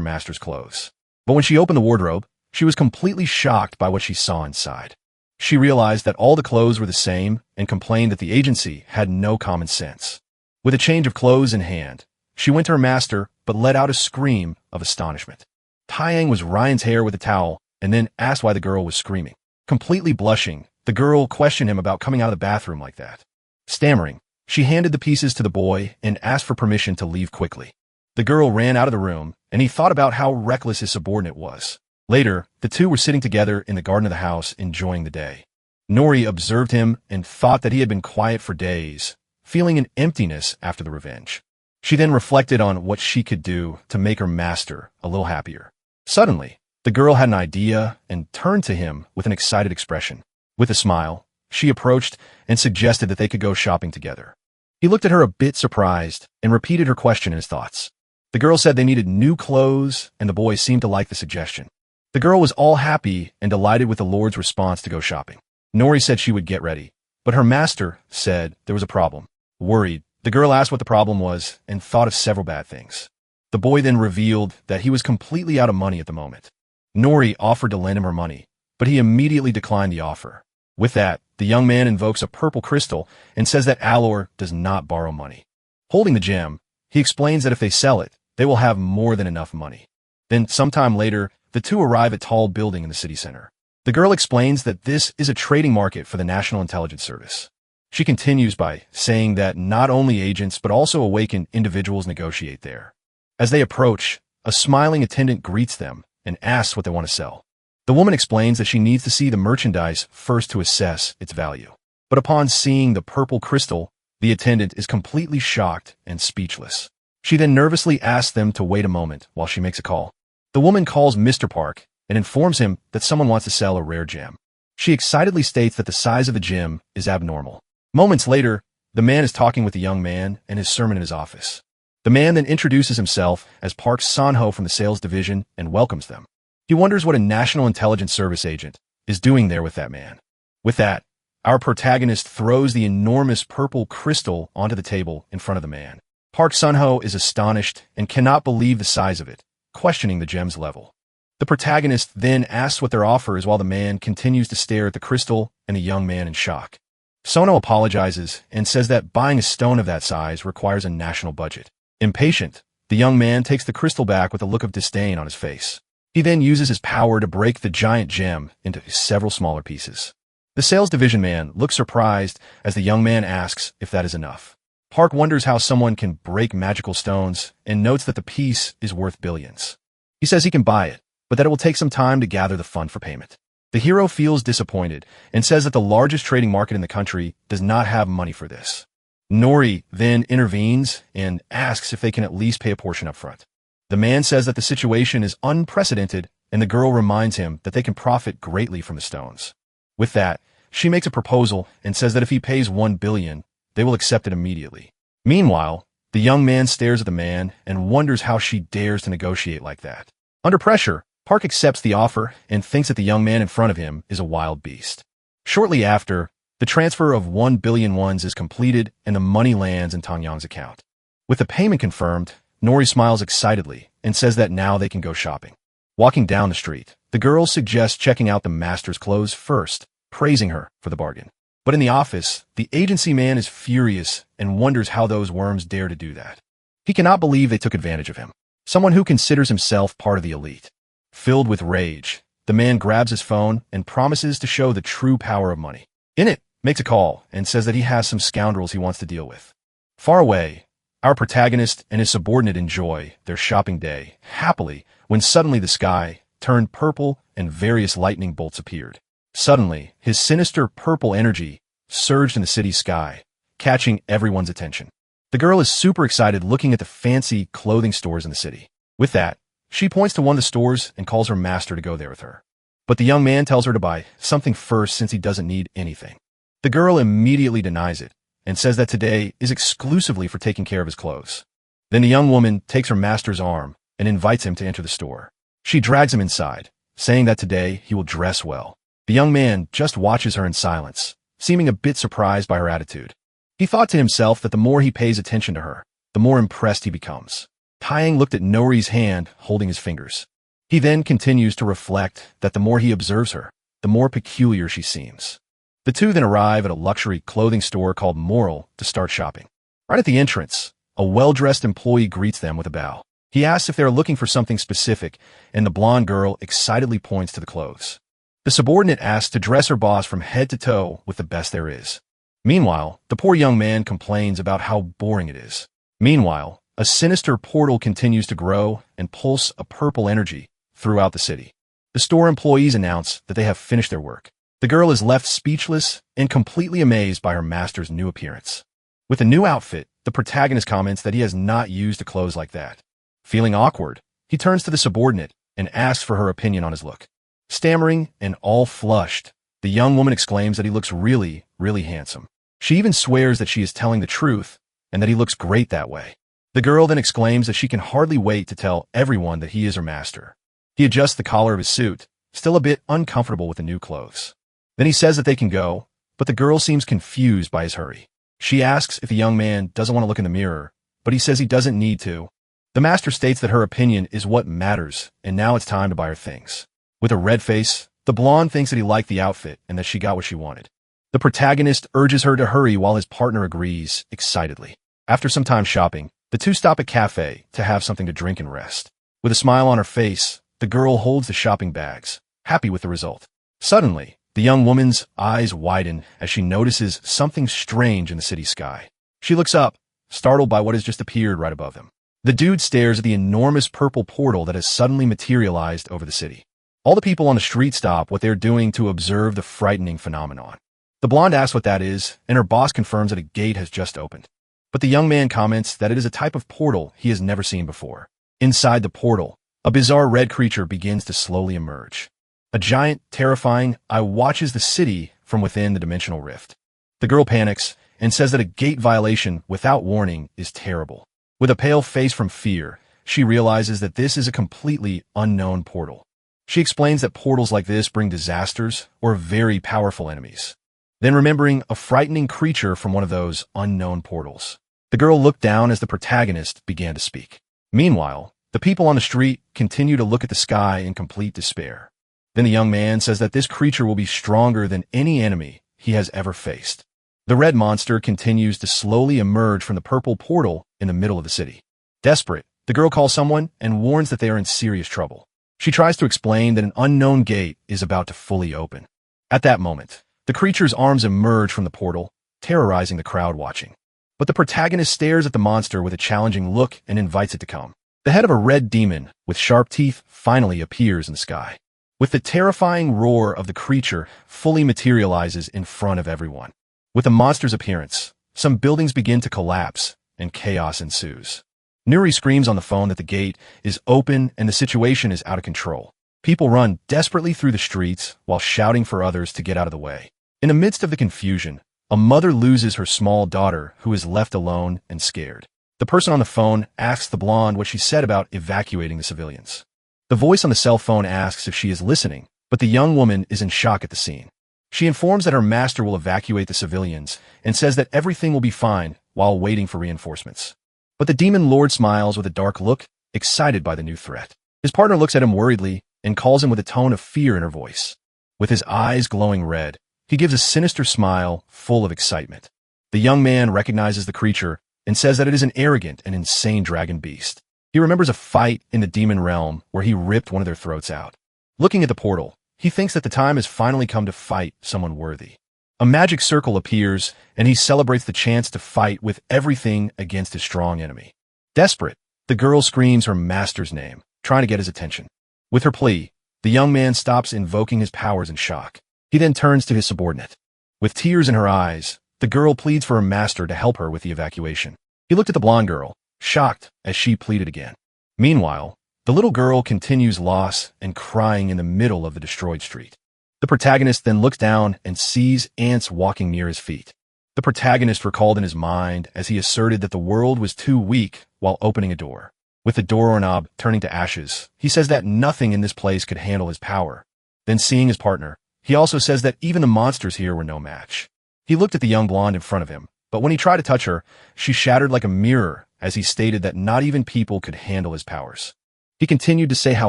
master's clothes. But when she opened the wardrobe, she was completely shocked by what she saw inside. She realized that all the clothes were the same and complained that the agency had no common sense. With a change of clothes in hand, she went to her master but let out a scream of astonishment. Tying was Ryan's hair with a towel and then asked why the girl was screaming. Completely blushing, the girl questioned him about coming out of the bathroom like that. Stammering, she handed the pieces to the boy and asked for permission to leave quickly. The girl ran out of the room, and he thought about how reckless his subordinate was. Later, the two were sitting together in the garden of the house, enjoying the day. Nori observed him and thought that he had been quiet for days, feeling an emptiness after the revenge. She then reflected on what she could do to make her master a little happier. Suddenly, the girl had an idea and turned to him with an excited expression. With a smile, she approached and suggested that they could go shopping together. He looked at her a bit surprised and repeated her question in his thoughts. The girl said they needed new clothes, and the boy seemed to like the suggestion. The girl was all happy and delighted with the Lord's response to go shopping. Nori said she would get ready, but her master said there was a problem. Worried, the girl asked what the problem was and thought of several bad things. The boy then revealed that he was completely out of money at the moment. Nori offered to lend him her money, but he immediately declined the offer. With that, the young man invokes a purple crystal and says that Alor does not borrow money. Holding the gem, he explains that if they sell it, they will have more than enough money. Then, sometime later, the two arrive at a tall building in the city center. The girl explains that this is a trading market for the National Intelligence Service. She continues by saying that not only agents but also awakened individuals negotiate there. As they approach, a smiling attendant greets them and asks what they want to sell. The woman explains that she needs to see the merchandise first to assess its value. But upon seeing the purple crystal, the attendant is completely shocked and speechless. She then nervously asks them to wait a moment while she makes a call. The woman calls Mr. Park and informs him that someone wants to sell a rare gem. She excitedly states that the size of the gem is abnormal. Moments later, the man is talking with the young man and his servant in his office. The man then introduces himself as Park Sanho from the sales division and welcomes them. He wonders what a National Intelligence Service agent is doing there with that man. With that, our protagonist throws the enormous purple crystal onto the table in front of the man. Park Sanho is astonished and cannot believe the size of it, questioning the gem's level. The protagonist then asks what their offer is while the man continues to stare at the crystal and the young man in shock. Sono apologizes and says that buying a stone of that size requires a national budget. Impatient, the young man takes the crystal back with a look of disdain on his face. He then uses his power to break the giant gem into several smaller pieces. The sales division man looks surprised as the young man asks if that is enough. Park wonders how someone can break magical stones and notes that the piece is worth billions. He says he can buy it, but that it will take some time to gather the fund for payment. The hero feels disappointed and says that the largest trading market in the country does not have money for this. Nori then intervenes and asks if they can at least pay a portion up front. The man says that the situation is unprecedented, and the girl reminds him that they can profit greatly from the stones. With that, she makes a proposal and says that if he pays 1 billion, they will accept it immediately. Meanwhile, the young man stares at the man and wonders how she dares to negotiate like that. Under pressure, Park accepts the offer and thinks that the young man in front of him is a wild beast. Shortly after, the transfer of 1 billion wons is completed and the money lands in Tangyang's account. With the payment confirmed, Nori smiles excitedly and says that now they can go shopping. Walking down the street, the girl suggests checking out the master's clothes first, praising her for the bargain. But in the office, the agency man is furious and wonders how those worms dare to do that. He cannot believe they took advantage of him, someone who considers himself part of the elite. Filled with rage, the man grabs his phone and promises to show the true power of money. In it, makes a call and says that he has some scoundrels he wants to deal with. Far away, our protagonist and his subordinate enjoy their shopping day happily when suddenly the sky turned purple and various lightning bolts appeared. Suddenly, his sinister purple energy surged in the city's sky, catching everyone's attention. The girl is super excited looking at the fancy clothing stores in the city. With that, she points to one of the stores and calls her master to go there with her. But the young man tells her to buy something first since he doesn't need anything. The girl immediately denies it and says that today is exclusively for taking care of his clothes. Then the young woman takes her master's arm and invites him to enter the store. She drags him inside, saying that today he will dress well. The young man just watches her in silence, seeming a bit surprised by her attitude. He thought to himself that the more he pays attention to her, the more impressed he becomes. Taeyang looked at Nori's hand holding his fingers. He then continues to reflect that the more he observes her, the more peculiar she seems. The two then arrive at a luxury clothing store called Moral to start shopping. Right at the entrance, a well-dressed employee greets them with a bow. He asks if they are looking for something specific, and the blonde girl excitedly points to the clothes. The subordinate asks to dress her boss from head to toe with the best there is. Meanwhile, the poor young man complains about how boring it is. Meanwhile, a sinister portal continues to grow and pulse a purple energy throughout the city. The store employees announce that they have finished their work. The girl is left speechless and completely amazed by her master's new appearance. With a new outfit, the protagonist comments that he has not used clothes like that. Feeling awkward, he turns to the subordinate and asks for her opinion on his look. Stammering and all flushed, the young woman exclaims that he looks really, really handsome. She even swears that she is telling the truth and that he looks great that way. The girl then exclaims that she can hardly wait to tell everyone that he is her master. He adjusts the collar of his suit, still a bit uncomfortable with the new clothes. Then he says that they can go, but the girl seems confused by his hurry. She asks if the young man doesn't want to look in the mirror, but he says he doesn't need to. The master states that her opinion is what matters, and now it's time to buy her things. With a red face, the blonde thinks that he liked the outfit and that she got what she wanted. The protagonist urges her to hurry while his partner agrees, excitedly. After some time shopping, the two stop at a cafe to have something to drink and rest. With a smile on her face, the girl holds the shopping bags, happy with the result. Suddenly, the young woman's eyes widen as she notices something strange in the city sky. She looks up, startled by what has just appeared right above them. The dude stares at the enormous purple portal that has suddenly materialized over the city. All the people on the street stop what they're doing to observe the frightening phenomenon. The blonde asks what that is, and her boss confirms that a gate has just opened. But the young man comments that it is a type of portal he has never seen before. Inside the portal, a bizarre red creature begins to slowly emerge. A giant, terrifying eye watches the city from within the dimensional rift. The girl panics and says that a gate violation without warning is terrible. With a pale face from fear, she realizes that this is a completely unknown portal. She explains that portals like this bring disasters or very powerful enemies. Then remembering a frightening creature from one of those unknown portals, the girl looked down as the protagonist began to speak. Meanwhile, the people on the street continue to look at the sky in complete despair. Then the young man says that this creature will be stronger than any enemy he has ever faced. The red monster continues to slowly emerge from the purple portal in the middle of the city. Desperate, the girl calls someone and warns that they are in serious trouble. She tries to explain that an unknown gate is about to fully open. At that moment, the creature's arms emerge from the portal, terrorizing the crowd watching. But the protagonist stares at the monster with a challenging look and invites it to come. The head of a red demon with sharp teeth finally appears in the sky. With the terrifying roar of the creature fully materializes in front of everyone. With the monster's appearance, some buildings begin to collapse and chaos ensues. Nuri screams on the phone that the gate is open and the situation is out of control. People run desperately through the streets while shouting for others to get out of the way. In the midst of the confusion, a mother loses her small daughter who is left alone and scared. The person on the phone asks the blonde what she said about evacuating the civilians. The voice on the cell phone asks if she is listening, but the young woman is in shock at the scene. She informs that her master will evacuate the civilians and says that everything will be fine while waiting for reinforcements. But the demon lord smiles with a dark look, excited by the new threat. His partner looks at him worriedly and calls him with a tone of fear in her voice. With his eyes glowing red, he gives a sinister smile full of excitement. The young man recognizes the creature and says that it is an arrogant and insane dragon beast. He remembers a fight in the demon realm where he ripped one of their throats out. Looking at the portal, he thinks that the time has finally come to fight someone worthy. A magic circle appears, and he celebrates the chance to fight with everything against his strong enemy. Desperate, the girl screams her master's name, trying to get his attention. With her plea, the young man stops invoking his powers in shock. He then turns to his subordinate. With tears in her eyes, the girl pleads for her master to help her with the evacuation. He looked at the blonde girl, shocked as she pleaded again. Meanwhile, the little girl continues lost and crying in the middle of the destroyed street. The protagonist then looks down and sees ants walking near his feet. The protagonist recalled in his mind as he asserted that the world was too weak while opening a door. With the doorknob turning to ashes, he says that nothing in this place could handle his power. Then seeing his partner, he also says that even the monsters here were no match. He looked at the young blonde in front of him, but when he tried to touch her, she shattered like a mirror as he stated that not even people could handle his powers. He continued to say how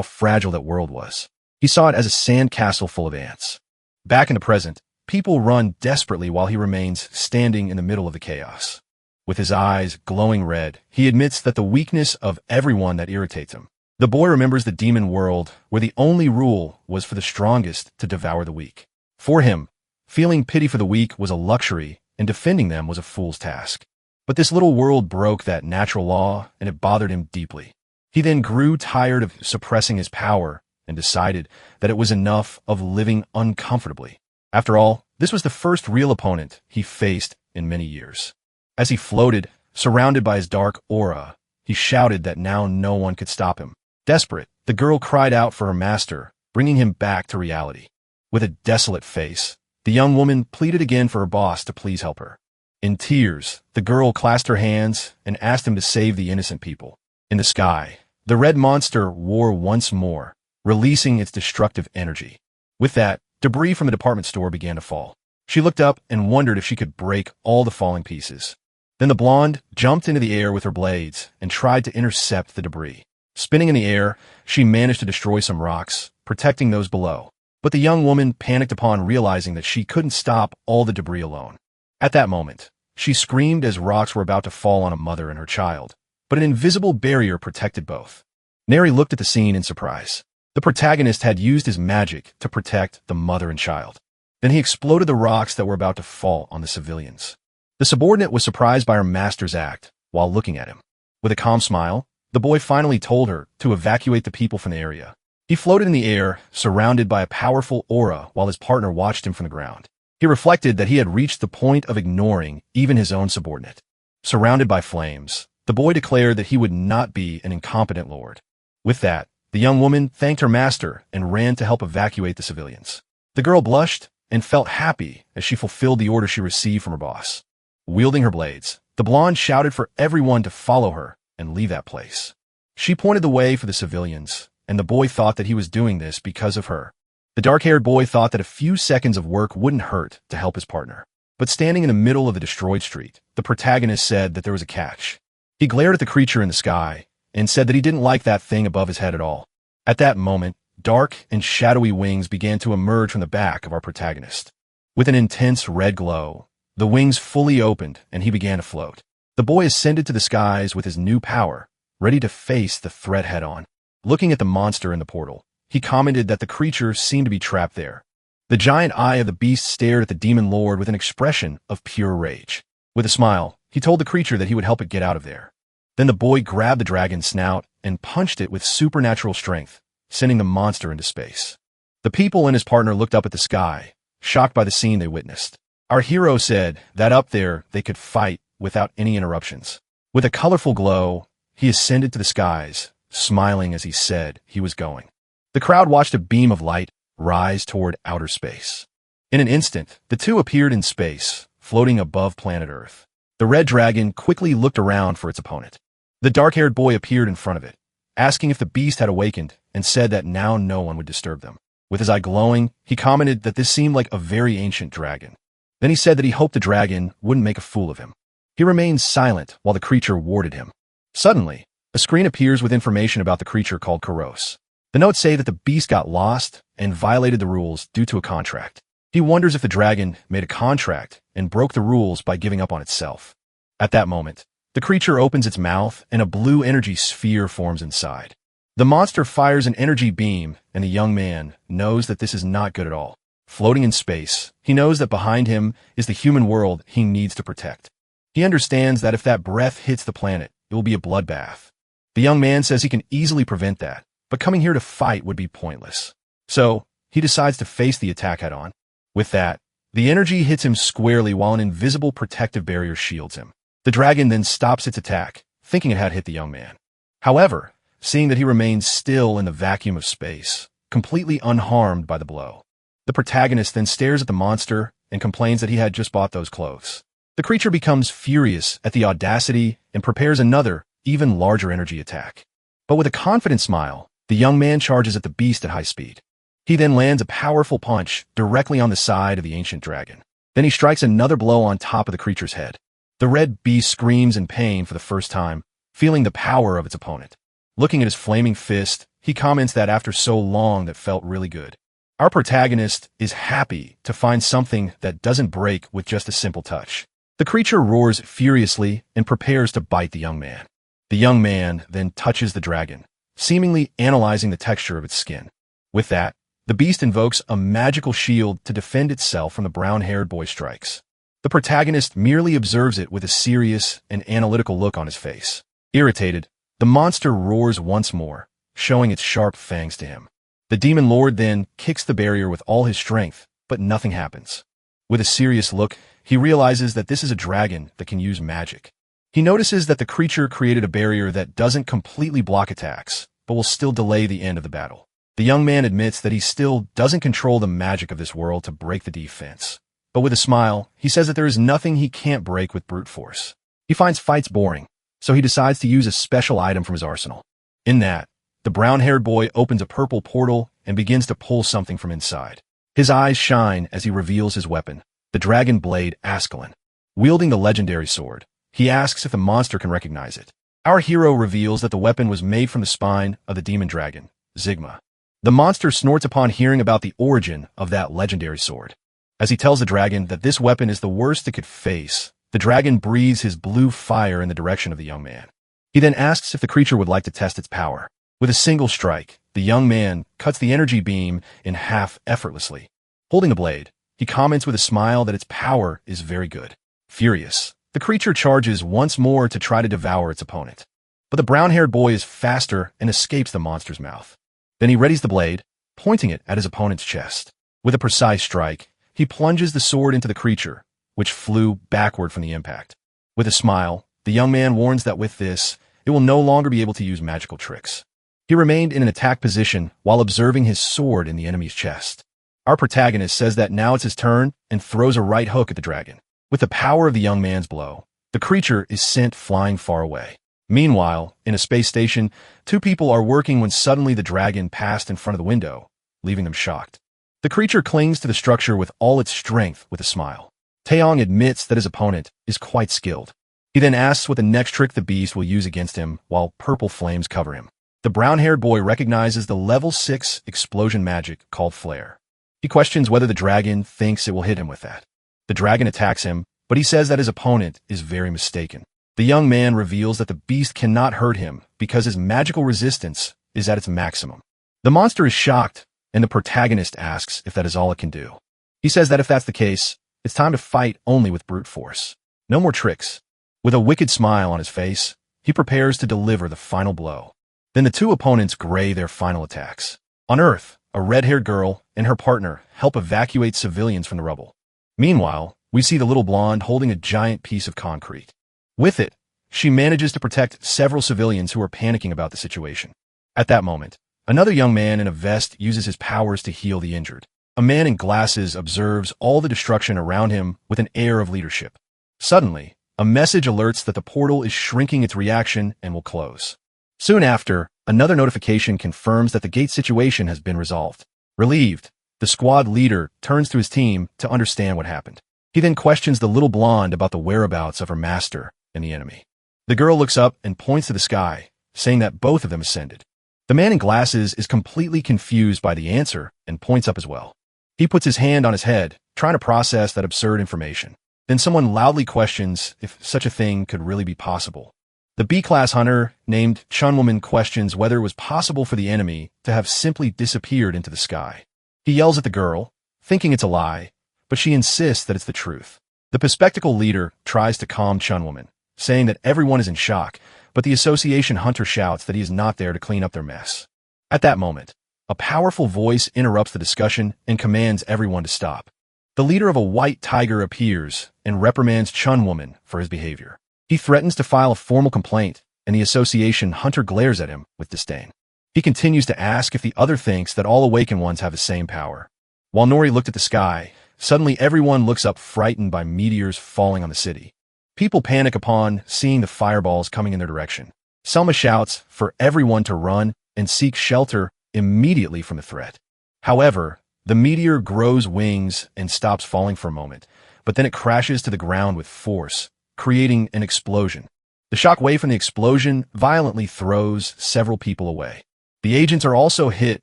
fragile that world was. He saw it as a sand castle full of ants. Back in the present, people run desperately while he remains standing in the middle of the chaos. With his eyes glowing red, he admits that the weakness of everyone that irritates him. The boy remembers the demon world where the only rule was for the strongest to devour the weak. For him, feeling pity for the weak was a luxury and defending them was a fool's task. But this little world broke that natural law and it bothered him deeply. He then grew tired of suppressing his power and decided that it was enough of living uncomfortably. After all, this was the first real opponent he faced in many years. As he floated, surrounded by his dark aura, he shouted that now no one could stop him. Desperate, the girl cried out for her master, bringing him back to reality. With a desolate face, the young woman pleaded again for her boss to please help her. In tears, the girl clasped her hands and asked him to save the innocent people. In the sky, the red monster roared once more, releasing its destructive energy. With that, debris from the department store began to fall. She looked up and wondered if she could break all the falling pieces. Then the blonde jumped into the air with her blades and tried to intercept the debris. Spinning in the air, she managed to destroy some rocks, protecting those below. But the young woman panicked upon realizing that she couldn't stop all the debris alone. At that moment, she screamed as rocks were about to fall on a mother and her child, but an invisible barrier protected both. Neri looked at the scene in surprise. The protagonist had used his magic to protect the mother and child. Then he exploded the rocks that were about to fall on the civilians. The subordinate was surprised by her master's act while looking at him. With a calm smile, the boy finally told her to evacuate the people from the area. He floated in the air, surrounded by a powerful aura while his partner watched him from the ground. He reflected that he had reached the point of ignoring even his own subordinate. Surrounded by flames, the boy declared that he would not be an incompetent lord. With that, the young woman thanked her master and ran to help evacuate the civilians. The girl blushed and felt happy as she fulfilled the order she received from her boss. Wielding her blades, the blonde shouted for everyone to follow her and leave that place. She pointed the way for the civilians, and the boy thought that he was doing this because of her. The dark-haired boy thought that a few seconds of work wouldn't hurt to help his partner. But standing in the middle of the destroyed street, the protagonist said that there was a catch. He glared at the creature in the sky and said that he didn't like that thing above his head at all. At that moment, dark and shadowy wings began to emerge from the back of our protagonist. With an intense red glow, the wings fully opened and he began to float. The boy ascended to the skies with his new power, ready to face the threat head-on. Looking at the monster in the portal, he commented that the creature seemed to be trapped there. The giant eye of the beast stared at the demon lord with an expression of pure rage. With a smile, he told the creature that he would help it get out of there. Then the boy grabbed the dragon's snout and punched it with supernatural strength, sending the monster into space. The people and his partner looked up at the sky, shocked by the scene they witnessed. Our hero said that up there they could fight without any interruptions. With a colorful glow, he ascended to the skies, smiling as he said he was going. The crowd watched a beam of light rise toward outer space. In an instant, the two appeared in space, floating above planet Earth. The red dragon quickly looked around for its opponent. The dark-haired boy appeared in front of it, asking if the beast had awakened, and said that now no one would disturb them. With his eye glowing, he commented that this seemed like a very ancient dragon. Then he said that he hoped the dragon wouldn't make a fool of him. He remained silent while the creature warded him. Suddenly, a screen appears with information about the creature called Karos. The notes say that the beast got lost and violated the rules due to a contract. He wonders if the dragon made a contract and broke the rules by giving up on itself. At that moment, the creature opens its mouth and a blue energy sphere forms inside. The monster fires an energy beam, and the young man knows that this is not good at all. Floating in space, he knows that behind him is the human world he needs to protect. He understands that if that breath hits the planet, it will be a bloodbath. The young man says he can easily prevent that, but coming here to fight would be pointless. So, he decides to face the attack head-on. With that, the energy hits him squarely while an invisible protective barrier shields him. The dragon then stops its attack, thinking it had hit the young man. However, seeing that he remains still in the vacuum of space, completely unharmed by the blow. The protagonist then stares at the monster and complains that he had just bought those clothes. The creature becomes furious at the audacity and prepares another, even larger energy attack. But with a confident smile, the young man charges at the beast at high speed. He then lands a powerful punch directly on the side of the ancient dragon. Then he strikes another blow on top of the creature's head. The red beast screams in pain for the first time, feeling the power of its opponent. Looking at his flaming fist, he comments that after so long that felt really good. Our protagonist is happy to find something that doesn't break with just a simple touch. The creature roars furiously and prepares to bite the young man. The young man then touches the dragon, seemingly analyzing the texture of its skin. With that, the beast invokes a magical shield to defend itself from the brown-haired boy's strikes. The protagonist merely observes it with a serious and analytical look on his face. Irritated, the monster roars once more, showing its sharp fangs to him. The demon lord then kicks the barrier with all his strength, but nothing happens. With a serious look, he realizes that this is a dragon that can use magic. He notices that the creature created a barrier that doesn't completely block attacks, but will still delay the end of the battle. The young man admits that he still doesn't control the magic of this world to break the defense. But with a smile, he says that there is nothing he can't break with brute force. He finds fights boring, so he decides to use a special item from his arsenal. In that, the brown-haired boy opens a purple portal and begins to pull something from inside. His eyes shine as he reveals his weapon, the dragon blade Ascalon. Wielding the legendary sword, he asks if the monster can recognize it. Our hero reveals that the weapon was made from the spine of the demon dragon, Zigma. The monster snorts upon hearing about the origin of that legendary sword. As he tells the dragon that this weapon is the worst it could face, the dragon breathes his blue fire in the direction of the young man. He then asks if the creature would like to test its power. With a single strike, the young man cuts the energy beam in half effortlessly. Holding the blade, he comments with a smile that its power is very good. Furious, the creature charges once more to try to devour its opponent. But the brown-haired boy is faster and escapes the monster's mouth. Then he readies the blade, pointing it at his opponent's chest. With a precise strike, he plunges the sword into the creature, which flew backward from the impact. With a smile, the young man warns that with this, it will no longer be able to use magical tricks. He remained in an attack position while observing his sword in the enemy's chest. Our protagonist says that now it's his turn and throws a right hook at the dragon. With the power of the young man's blow, the creature is sent flying far away. Meanwhile, in a space station, two people are working when suddenly the dragon passed in front of the window, leaving them shocked. The creature clings to the structure with all its strength with a smile. Taeyong admits that his opponent is quite skilled. He then asks what the next trick the beast will use against him while purple flames cover him. The brown-haired boy recognizes the level 6 explosion magic called Flare. He questions whether the dragon thinks it will hit him with that. The dragon attacks him, but he says that his opponent is very mistaken. The young man reveals that the beast cannot hurt him because his magical resistance is at its maximum. The monster is shocked, and the protagonist asks if that is all it can do. He says that if that's the case, it's time to fight only with brute force. No more tricks. With a wicked smile on his face, he prepares to deliver the final blow. Then the two opponents gray their final attacks. On Earth, a red-haired girl and her partner help evacuate civilians from the rubble. Meanwhile, we see the little blonde holding a giant piece of concrete. With it, she manages to protect several civilians who are panicking about the situation. At that moment, another young man in a vest uses his powers to heal the injured. A man in glasses observes all the destruction around him with an air of leadership. Suddenly, a message alerts that the portal is shrinking its reaction and will close. Soon after, another notification confirms that the gate situation has been resolved. Relieved, the squad leader turns to his team to understand what happened. He then questions the little blonde about the whereabouts of her master and the enemy. The girl looks up and points to the sky, saying that both of them ascended. The man in glasses is completely confused by the answer and points up as well. He puts his hand on his head, trying to process that absurd information. Then someone loudly questions if such a thing could really be possible. The B-class hunter named Chunwoman questions whether it was possible for the enemy to have simply disappeared into the sky. He yells at the girl, thinking it's a lie, but she insists that it's the truth. The bespectacled leader tries to calm Chunwoman, saying that everyone is in shock, but the association hunter shouts that he is not there to clean up their mess. At that moment, a powerful voice interrupts the discussion and commands everyone to stop. The leader of a white tiger appears and reprimands Chunwoman for his behavior. He threatens to file a formal complaint, and the association hunter glares at him with disdain. He continues to ask if the other thinks that all awakened ones have the same power. While Nori looked at the sky, suddenly everyone looks up frightened by meteors falling on the city. People panic upon seeing the fireballs coming in their direction. Selma shouts for everyone to run and seek shelter immediately from the threat. However, the meteor grows wings and stops falling for a moment, but then it crashes to the ground with force, creating an explosion. The shock wave from the explosion violently throws several people away. The agents are also hit,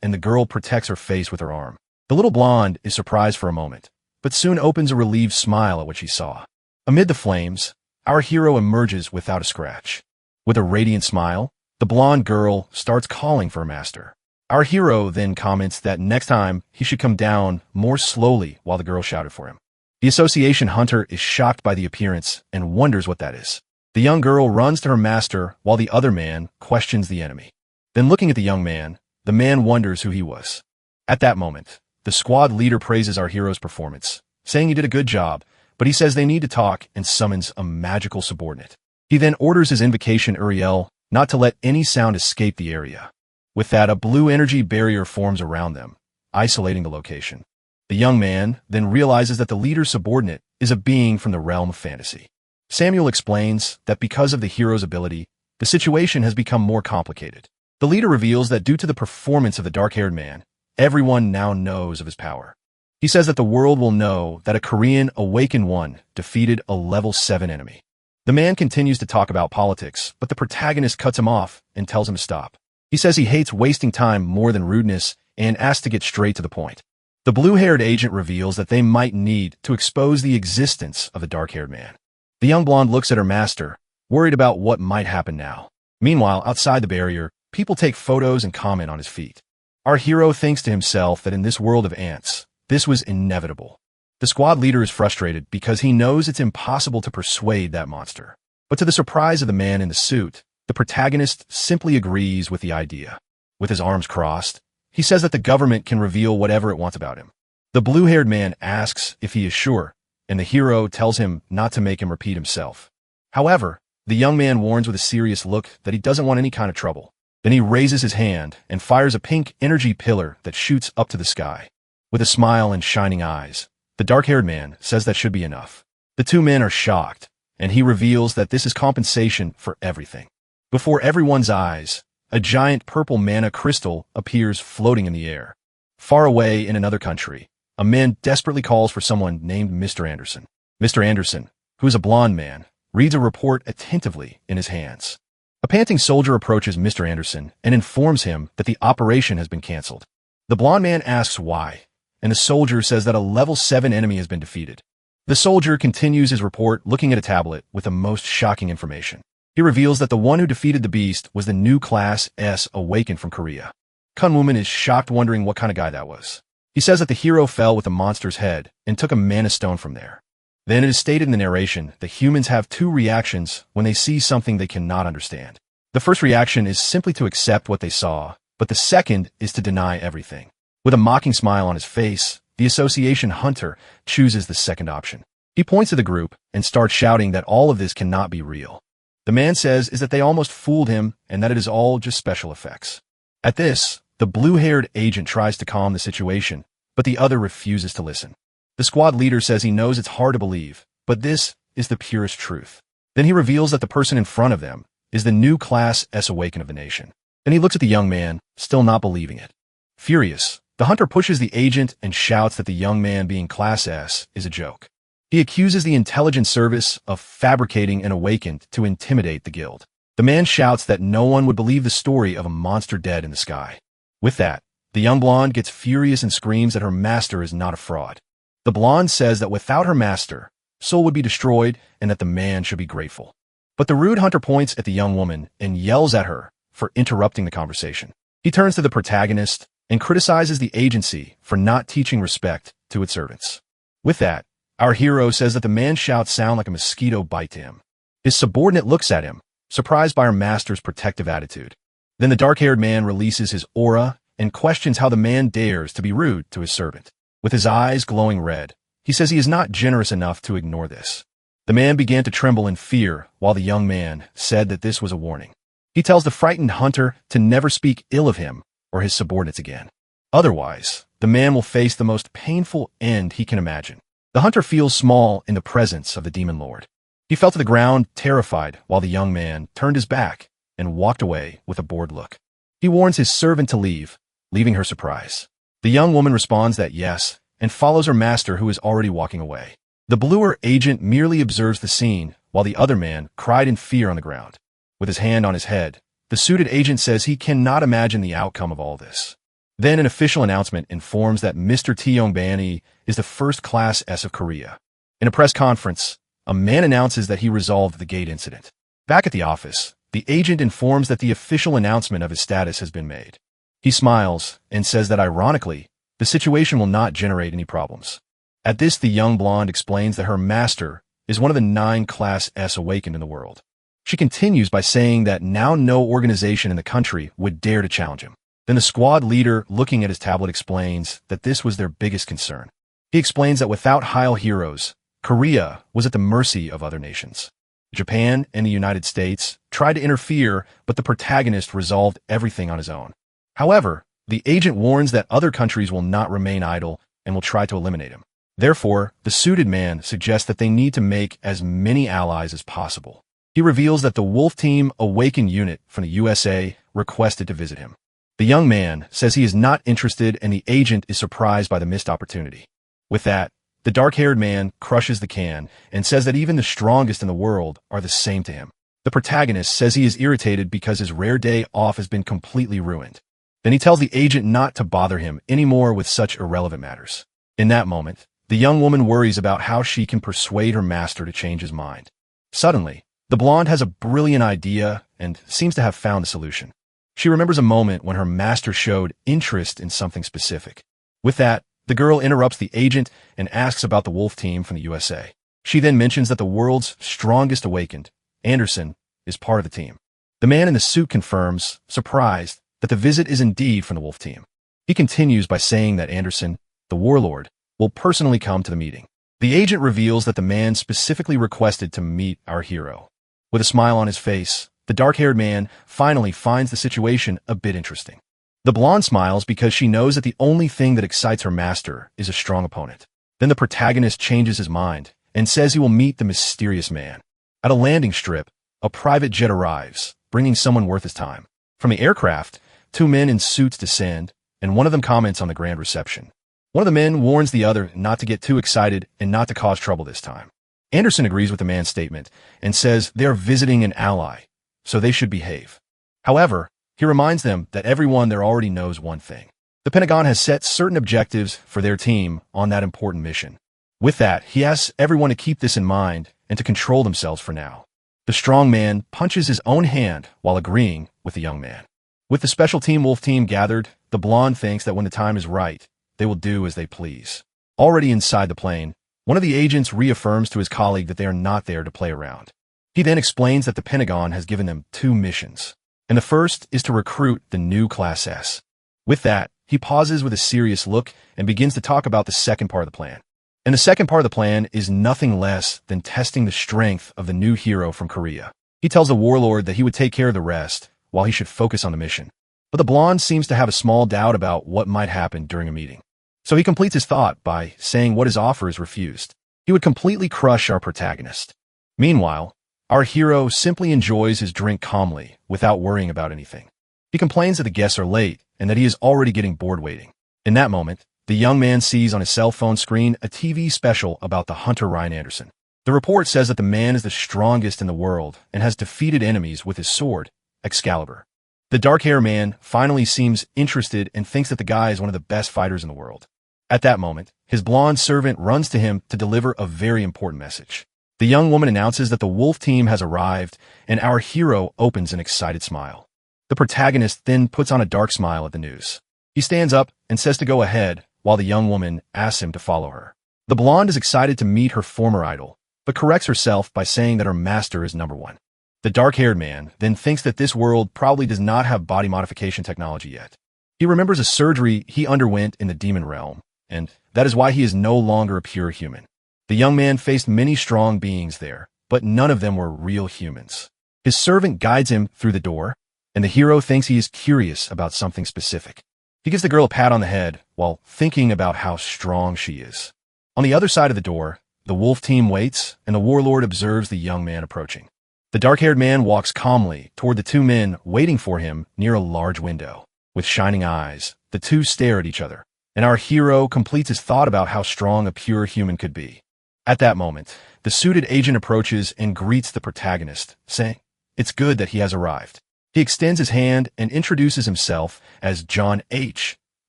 and the girl protects her face with her arm. The little blonde is surprised for a moment, but soon opens a relieved smile at what she saw. Amid the flames, our hero emerges without a scratch. With a radiant smile, the blonde girl starts calling for her master. Our hero then comments that next time he should come down more slowly while the girl shouted for him. The association hunter is shocked by the appearance and wonders what that is. The young girl runs to her master while the other man questions the enemy. Then looking at the man wonders who he was. At that moment, the squad leader praises our hero's performance, saying he did a good job, but he says they need to talk and summons a magical subordinate. He then orders his invocation Uriel not to let any sound escape the area. With that, a blue energy barrier forms around them, isolating the location. The young man then realizes that the leader's subordinate is a being from the realm of fantasy. Samuel explains that because of the hero's ability, the situation has become more complicated. The leader reveals that due to the performance of the dark-haired man, everyone now knows of his power. He says that the world will know that a Korean awakened one defeated a level 7 enemy. The man continues to talk about politics, but the protagonist cuts him off and tells him to stop. He says he hates wasting time more than rudeness and asks to get straight to the point. The blue-haired agent reveals that they might need to expose the existence of the dark-haired man. The young blonde looks at her master, worried about what might happen now. Meanwhile, outside the barrier, people take photos and comment on his feat. Our hero thinks to himself that in this world of ants, this was inevitable. The squad leader is frustrated because he knows it's impossible to persuade that monster. But to the surprise of the man in the suit, the protagonist simply agrees with the idea. With his arms crossed, he says that the government can reveal whatever it wants about him. The blue-haired man asks if he is sure, and the hero tells him not to make him repeat himself. However, the young man warns with a serious look that he doesn't want any kind of trouble. Then he raises his hand and fires a pink energy pillar that shoots up to the sky. With a smile and shining eyes, the dark-haired man says that should be enough. The two men are shocked, and he reveals that this is compensation for everything. Before everyone's eyes, a giant purple mana crystal appears floating in the air. Far away in another country, a man desperately calls for someone named Mr. Anderson. Mr. Anderson, who is a blonde man, reads a report attentively in his hands. A panting soldier approaches Mr. Anderson and informs him that the operation has been canceled. The blonde man asks why, and the soldier says that a level 7 enemy has been defeated. The soldier continues his report looking at a tablet with the most shocking information. He reveals that the one who defeated the beast was the new Class S awakened from Korea. Kunwoman is shocked, wondering what kind of guy that was. He says that the hero fell with the monster's head and took a mana stone from there. Then it is stated in the narration that humans have two reactions when they see something they cannot understand. The first reaction is simply to accept what they saw, but the second is to deny everything. With a mocking smile on his face, the association hunter chooses the second option. He points to the group and starts shouting that all of this cannot be real. The man says is that they almost fooled him and that it is all just special effects. At this, the blue-haired agent tries to calm the situation, but the other refuses to listen. The squad leader says he knows it's hard to believe, but this is the purest truth. Then he reveals that the person in front of them is the new Class S awaken of the nation. Then he looks at the young man, still not believing it. Furious, the hunter pushes the agent and shouts that the young man being Class S is a joke. He accuses the intelligence service of fabricating an awakened to intimidate the guild. The man shouts that no one would believe the story of a monster dead in the sky. With that, the young blonde gets furious and screams that her master is not a fraud. The blonde says that without her master, Soul would be destroyed and that the man should be grateful. But the rude hunter points at the young woman and yells at her for interrupting the conversation. He turns to the protagonist and criticizes the agency for not teaching respect to its servants. With that, our hero says that the man's shouts sound like a mosquito bite to him. His subordinate looks at him, surprised by our master's protective attitude. Then the dark-haired man releases his aura and questions how the man dares to be rude to his servant. With his eyes glowing red, he says he is not generous enough to ignore this. The man began to tremble in fear while the young man said that this was a warning. He tells the frightened hunter to never speak ill of him or his subordinates again. Otherwise, the man will face the most painful end he can imagine. The hunter feels small in the presence of the demon lord. He fell to the ground, terrified, while the young man turned his back and walked away with a bored look. He warns his servant to leave, leaving her surprised. The young woman responds that yes, and follows her master, who is already walking away. The bluer agent merely observes the scene, while the other man cried in fear on the ground. With his hand on his head, the suited agent says he cannot imagine the outcome of all this. Then an official announcement informs that Mr. Teongbani is the first-class S of Korea. In a press conference, a man announces that he resolved the gate incident. Back at the office, the agent informs that the official announcement of his status has been made. He smiles and says that, ironically, the situation will not generate any problems. At this, the young blonde explains that her master is one of the 9 Class S awakened in the world. She continues by saying that now no organization in the country would dare to challenge him. Then the squad leader, looking at his tablet, explains that this was their biggest concern. He explains that without Heil heroes, Korea was at the mercy of other nations. Japan and the United States tried to interfere, but the protagonist resolved everything on his own. However, the agent warns that other countries will not remain idle and will try to eliminate him. Therefore, the suited man suggests that they need to make as many allies as possible. He reveals that the Wolf Team Awakened unit from the USA requested to visit him. The young man says he is not interested, and the agent is surprised by the missed opportunity. With that, the dark-haired man crushes the can and says that even the strongest in the world are the same to him. The protagonist says he is irritated because his rare day off has been completely ruined. Then he tells the agent not to bother him anymore with such irrelevant matters. In that moment, the young woman worries about how she can persuade her master to change his mind. Suddenly, the blonde has a brilliant idea and seems to have found a solution. She remembers a moment when her master showed interest in something specific. With that, the girl interrupts the agent and asks about the Wolf Team from the USA. She then mentions that the world's strongest awakened, Anderson, is part of the team. The man in the suit confirms, surprised, that the visit is indeed from the Wolf Team. He continues by saying that Anderson, the warlord, will personally come to the meeting. The agent reveals that the man specifically requested to meet our hero. With a smile on his face, the dark-haired man finally finds the situation a bit interesting. The blonde smiles because she knows that the only thing that excites her master is a strong opponent. Then the protagonist changes his mind and says he will meet the mysterious man. At a landing strip, a private jet arrives, bringing someone worth his time. From the aircraft, 2 men in suits descend, and one of them comments on the grand reception. One of the men warns the other not to get too excited and not to cause trouble this time. Anderson agrees with the man's statement and says they are visiting an ally, so they should behave. However, he reminds them that everyone there already knows one thing. The Pentagon has set certain objectives for their team on that important mission. With that, he asks everyone to keep this in mind and to control themselves for now. The strong man punches his own hand while agreeing with the young man. With the special team Wolf Team gathered, the blonde thinks that when the time is right, they will do as they please. Already inside the plane, one of the agents reaffirms to his colleague that they are not there to play around. He then explains that the Pentagon has given them 2 missions, and the first is to recruit the new Class S. With that, he pauses with a serious look and begins to talk about the second part of the plan. And the second part of the plan is nothing less than testing the strength of the new hero from Korea. He tells the warlord that he would take care of the rest, while he should focus on the mission. But the blonde seems to have a small doubt about what might happen during a meeting. So he completes his thought by saying what his offer is refused. He would completely crush our protagonist. Meanwhile, our hero simply enjoys his drink calmly, without worrying about anything. He complains that the guests are late and that he is already getting bored waiting. In that moment, the young man sees on his cell phone screen a TV special about the hunter Ryan Anderson. The report says that the man is the strongest in the world and has defeated enemies with his sword, Excalibur. The dark-haired man finally seems interested and thinks that the guy is one of the best fighters in the world. At that moment, his blonde servant runs to him to deliver a very important message. The young woman announces that the Wolf Team has arrived, and our hero opens an excited smile. The protagonist then puts on a dark smile at the news. He stands up and says to go ahead, while the young woman asks him to follow her. The blonde is excited to meet her former idol, but corrects herself by saying that her master is number 1. The dark-haired man then thinks that this world probably does not have body modification technology yet. He remembers a surgery he underwent in the demon realm, and that is why he is no longer a pure human. The young man faced many strong beings there, but none of them were real humans. His servant guides him through the door, and the hero thinks he is curious about something specific. He gives the girl a pat on the head while thinking about how strong she is. On the other side of the door, the wolf team waits, and the warlord observes the young man approaching. The dark-haired man walks calmly toward the two men waiting for him near a large window. With shining eyes, the two stare at each other, and our hero completes his thought about how strong a pure human could be. At that moment, the suited agent approaches and greets the protagonist, saying, "It's good that he has arrived." He extends his hand and introduces himself as John H.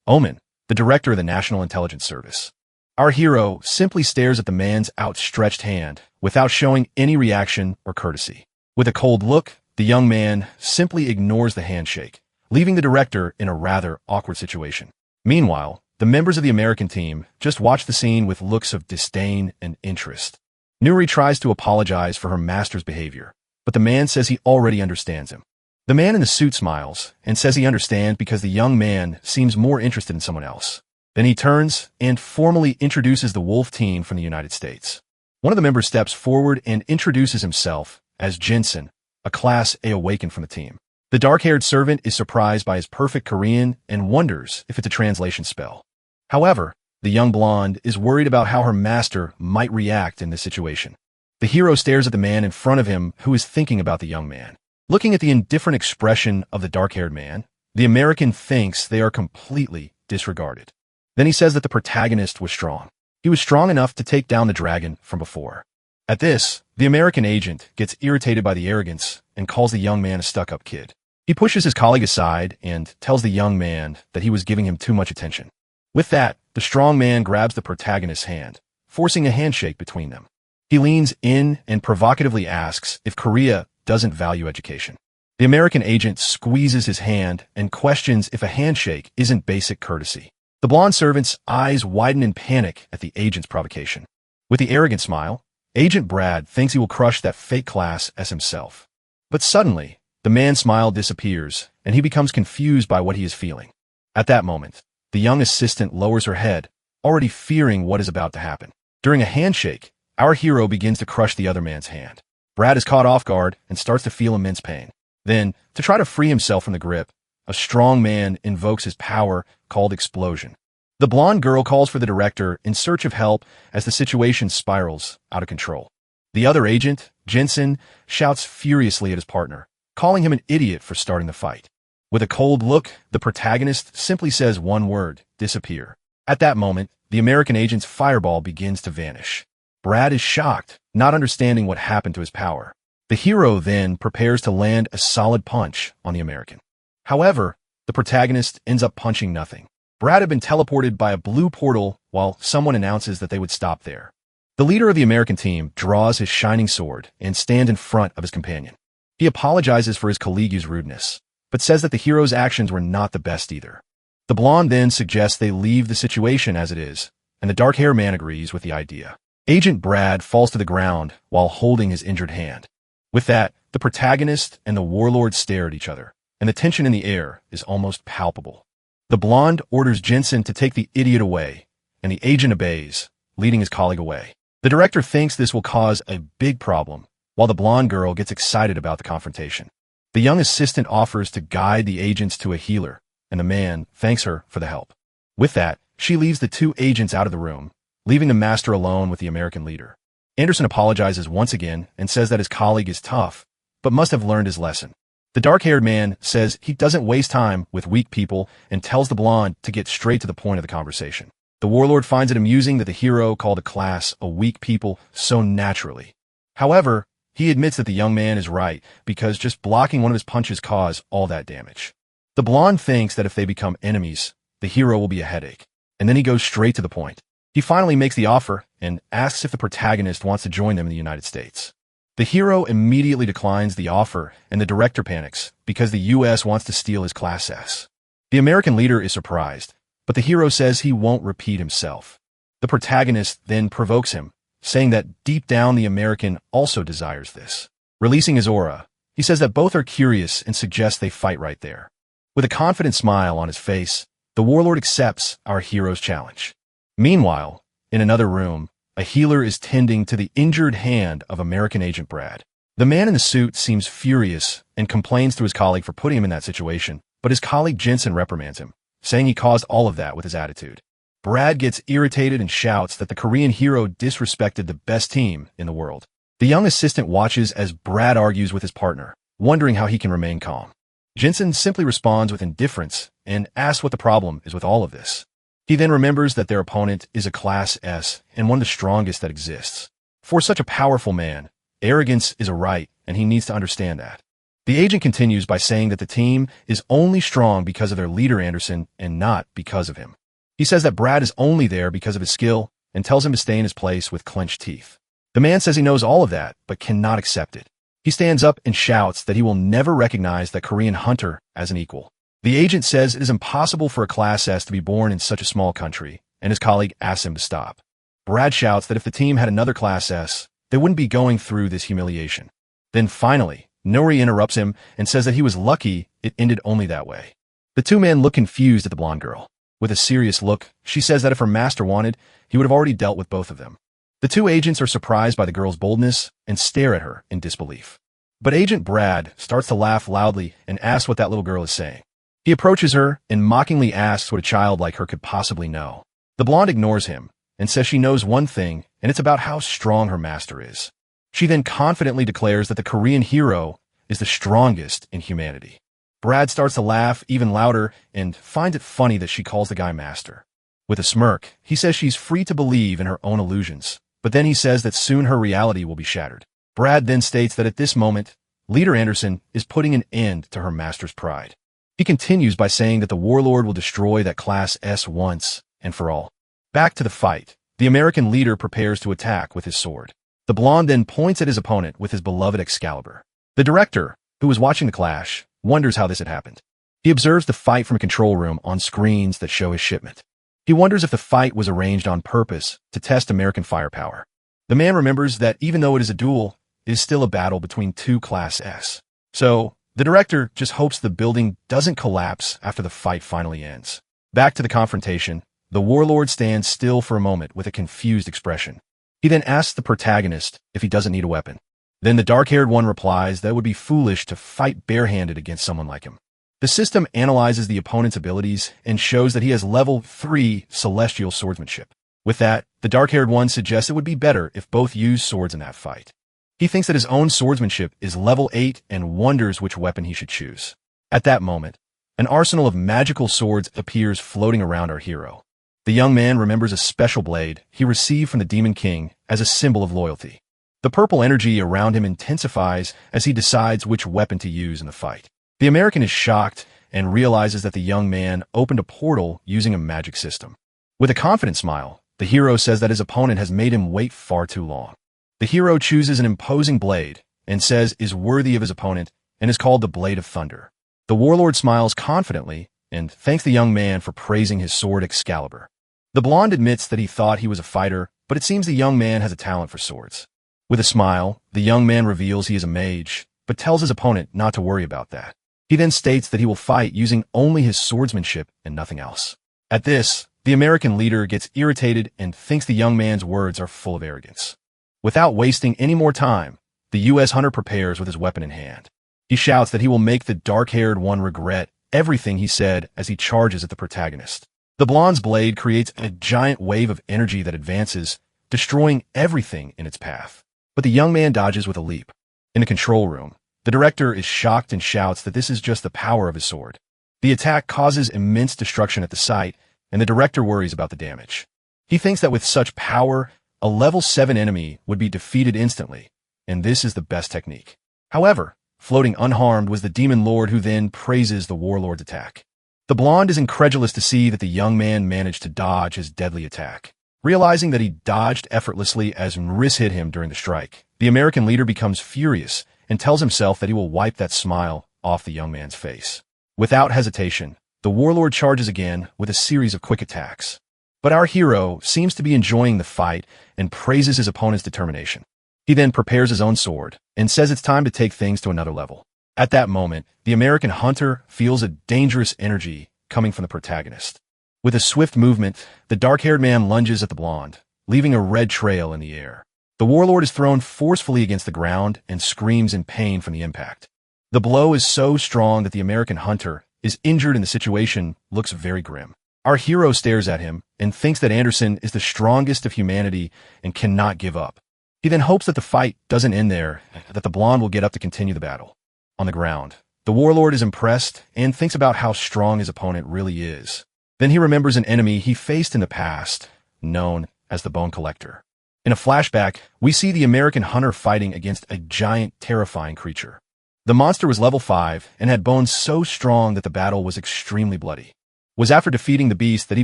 Omen, the director of the National Intelligence Service. Our hero simply stares at the man's outstretched hand without showing any reaction or courtesy. With a cold look, the young man simply ignores the handshake, leaving the director in a rather awkward situation. Meanwhile, the members of the American team just watch the scene with looks of disdain and interest. Nuri tries to apologize for her master's behavior, but the man says he already understands him. The man in the suit smiles and says he understands because the young man seems more interested in someone else. Then he turns and formally introduces the wolf team from the United States. One of the members steps forward and introduces himself as Jensen, a Class A awakened from the team. The dark-haired servant is surprised by his perfect Korean and wonders if it's a translation spell. However, the young blonde is worried about how her master might react in this situation. The hero stares at the man in front of him who is thinking about the young man. Looking at the indifferent expression of the dark-haired man, the American thinks they are completely disregarded. Then he says that the protagonist was strong. He was strong enough to take down the dragon from before. At this, the American agent gets irritated by the arrogance and calls the young man a stuck-up kid. He pushes his colleague aside and tells the young man that he was giving him too much attention. With that, the strong man grabs the protagonist's hand, forcing a handshake between them. He leans in and provocatively asks if Korea doesn't value education. The American agent squeezes his hand and questions if a handshake isn't basic courtesy. The blonde servant's eyes widen in panic at the agent's provocation. With the arrogant smile, Agent Brad thinks he will crush that fake class as himself. But suddenly, the man's smile disappears, and he becomes confused by what he is feeling. At that moment, the young assistant lowers her head, already fearing what is about to happen. During a handshake, our hero begins to crush the other man's hand. Brad is caught off guard and starts to feel immense pain. Then, to try to free himself from the grip, a strong man invokes his power called explosion. The blonde girl calls for the director in search of help as the situation spirals out of control. The other agent, Jensen, shouts furiously at his partner, calling him an idiot for starting the fight. With a cold look, the protagonist simply says one word, disappear. At that moment, the American agent's fireball begins to vanish. Brad is shocked, not understanding what happened to his power. The hero then prepares to land a solid punch on the American. However, the protagonist ends up punching nothing. Brad had been teleported by a blue portal while someone announces that they would stop there. The leader of the American team draws his shining sword and stands in front of his companion. He apologizes for his colleague's rudeness, but says that the hero's actions were not the best either. The blonde then suggests they leave the situation as it is, and the dark-haired man agrees with the idea. Agent Brad falls to the ground while holding his injured hand. With that, the protagonist and the warlord stare at each other, and the tension in the air is almost palpable. The blonde orders Jensen to take the idiot away, and the agent obeys, leading his colleague away. The director thinks this will cause a big problem, while the blonde girl gets excited about the confrontation. The young assistant offers to guide the agents to a healer, and the man thanks her for the help. With that, she leaves the two agents out of the room, leaving the master alone with the American leader. Anderson apologizes once again and says that his colleague is tough, but must have learned his lesson. The dark-haired man says he doesn't waste time with weak people and tells the blonde to get straight to the point of the conversation. The warlord finds it amusing that the hero called a class a weak people so naturally. However, he admits that the young man is right because just blocking one of his punches caused all that damage. The blonde thinks that if they become enemies, the hero will be a headache, and then he goes straight to the point. He finally makes the offer and asks if the protagonist wants to join them in the United States. The hero immediately declines the offer, and the director panics because the U.S. wants to steal his Class S. The American leader is surprised, but the hero says he won't repeat himself. The protagonist then provokes him, saying that deep down the American also desires this. Releasing his aura, he says that both are curious and suggests they fight right there. With a confident smile on his face, the warlord accepts our hero's challenge. Meanwhile, in another room, a healer is tending to the injured hand of American Agent Brad. The man in the suit seems furious and complains to his colleague for putting him in that situation, but his colleague Jensen reprimands him, saying he caused all of that with his attitude. Brad gets irritated and shouts that the Korean hero disrespected the best team in the world. The young assistant watches as Brad argues with his partner, wondering how he can remain calm. Jensen simply responds with indifference and asks what the problem is with all of this. He then remembers that their opponent is a Class S and one of the strongest that exists. For such a powerful man, arrogance is a right, and he needs to understand that. The agent continues by saying that the team is only strong because of their leader Anderson and not because of him. He says that Brad is only there because of his skill and tells him to stay in his place with clenched teeth. The man says he knows all of that, but cannot accept it. He stands up and shouts that he will never recognize that Korean hunter as an equal. The agent says it is impossible for a Class S to be born in such a small country, and his colleague asks him to stop. Brad shouts that if the team had another Class S, they wouldn't be going through this humiliation. Then finally, Nori interrupts him and says that he was lucky it ended only that way. The two men look confused at the blonde girl. With a serious look, she says that if her master wanted, he would have already dealt with both of them. The two agents are surprised by the girl's boldness and stare at her in disbelief. But Agent Brad starts to laugh loudly and asks what that little girl is saying. He approaches her and mockingly asks what a child like her could possibly know. The blonde ignores him and says she knows one thing, and it's about how strong her master is. She then confidently declares that the Korean hero is the strongest in humanity. Brad starts to laugh even louder and finds it funny that she calls the guy master. With a smirk, he says she's free to believe in her own illusions, but then he says that soon her reality will be shattered. Brad then states that at this moment, Leader Anderson is putting an end to her master's pride. He continues by saying that the warlord will destroy that Class S once and for all. Back to the fight, the American leader prepares to attack with his sword. The blonde then points at his opponent with his beloved Excalibur. The director, who was watching the clash, wonders how this had happened. He observes the fight from a control room on screens that show his shipment. He wonders if the fight was arranged on purpose to test American firepower. The man remembers that even though it is a duel, it is still a battle between two Class S. So, the director just hopes the building doesn't collapse after the fight finally ends. Back to the confrontation, the warlord stands still for a moment with a confused expression. He then asks the protagonist if he doesn't need a weapon. Then the dark-haired one replies that it would be foolish to fight barehanded against someone like him. The system analyzes the opponent's abilities and shows that he has level 3 celestial swordsmanship. With that, the dark-haired one suggests it would be better if both use swords in that fight. He thinks that his own swordsmanship is level 8 and wonders which weapon he should choose. At that moment, an arsenal of magical swords appears floating around our hero. The young man remembers a special blade he received from the Demon King as a symbol of loyalty. The purple energy around him intensifies as he decides which weapon to use in the fight. The American is shocked and realizes that the young man opened a portal using a magic system. With a confident smile, the hero says that his opponent has made him wait far too long. The hero chooses an imposing blade and says is worthy of his opponent and is called the Blade of Thunder. The warlord smiles confidently and thanks the young man for praising his sword Excalibur. The blonde admits that he thought he was a fighter, but it seems the young man has a talent for swords. With a smile, the young man reveals he is a mage, but tells his opponent not to worry about that. He then states that he will fight using only his swordsmanship and nothing else. At this, the American leader gets irritated and thinks the young man's words are full of arrogance. Without wasting any more time, the U.S. hunter prepares with his weapon in hand. He shouts that he will make the dark-haired one regret everything he said as he charges at the protagonist. The blonde's blade creates a giant wave of energy that advances, destroying everything in its path. But the young man dodges with a leap. In the control room, the director is shocked and shouts that this is just the power of his sword. The attack causes immense destruction at the site, and the director worries about the damage. He thinks that with such power, a level 7 enemy would be defeated instantly, and this is the best technique. However, floating unharmed was the demon lord who then praises the warlord's attack. The blonde is incredulous to see that the young man managed to dodge his deadly attack. Realizing that he dodged effortlessly as Nris hit him during the strike, the American leader becomes furious and tells himself that he will wipe that smile off the young man's face. Without hesitation, the warlord charges again with a series of quick attacks. But our hero seems to be enjoying the fight and praises his opponent's determination. He then prepares his own sword and says it's time to take things to another level. At that moment, the American hunter feels a dangerous energy coming from the protagonist. With a swift movement, the dark-haired man lunges at the blonde, leaving a red trail in the air. The warlord is thrown forcefully against the ground and screams in pain from the impact. The blow is so strong that the American hunter is injured and the situation looks very grim. Our hero stares at him and thinks that Anderson is the strongest of humanity and cannot give up. He then hopes that the fight doesn't end there, that the blonde will get up to continue the battle. On the ground, the warlord is impressed and thinks about how strong his opponent really is. Then he remembers an enemy he faced in the past, known as the Bone Collector. In a flashback, we see the American hunter fighting against a giant, terrifying creature. The monster was level 5 and had bones so strong that the battle was extremely bloody. It was after defeating the beast that he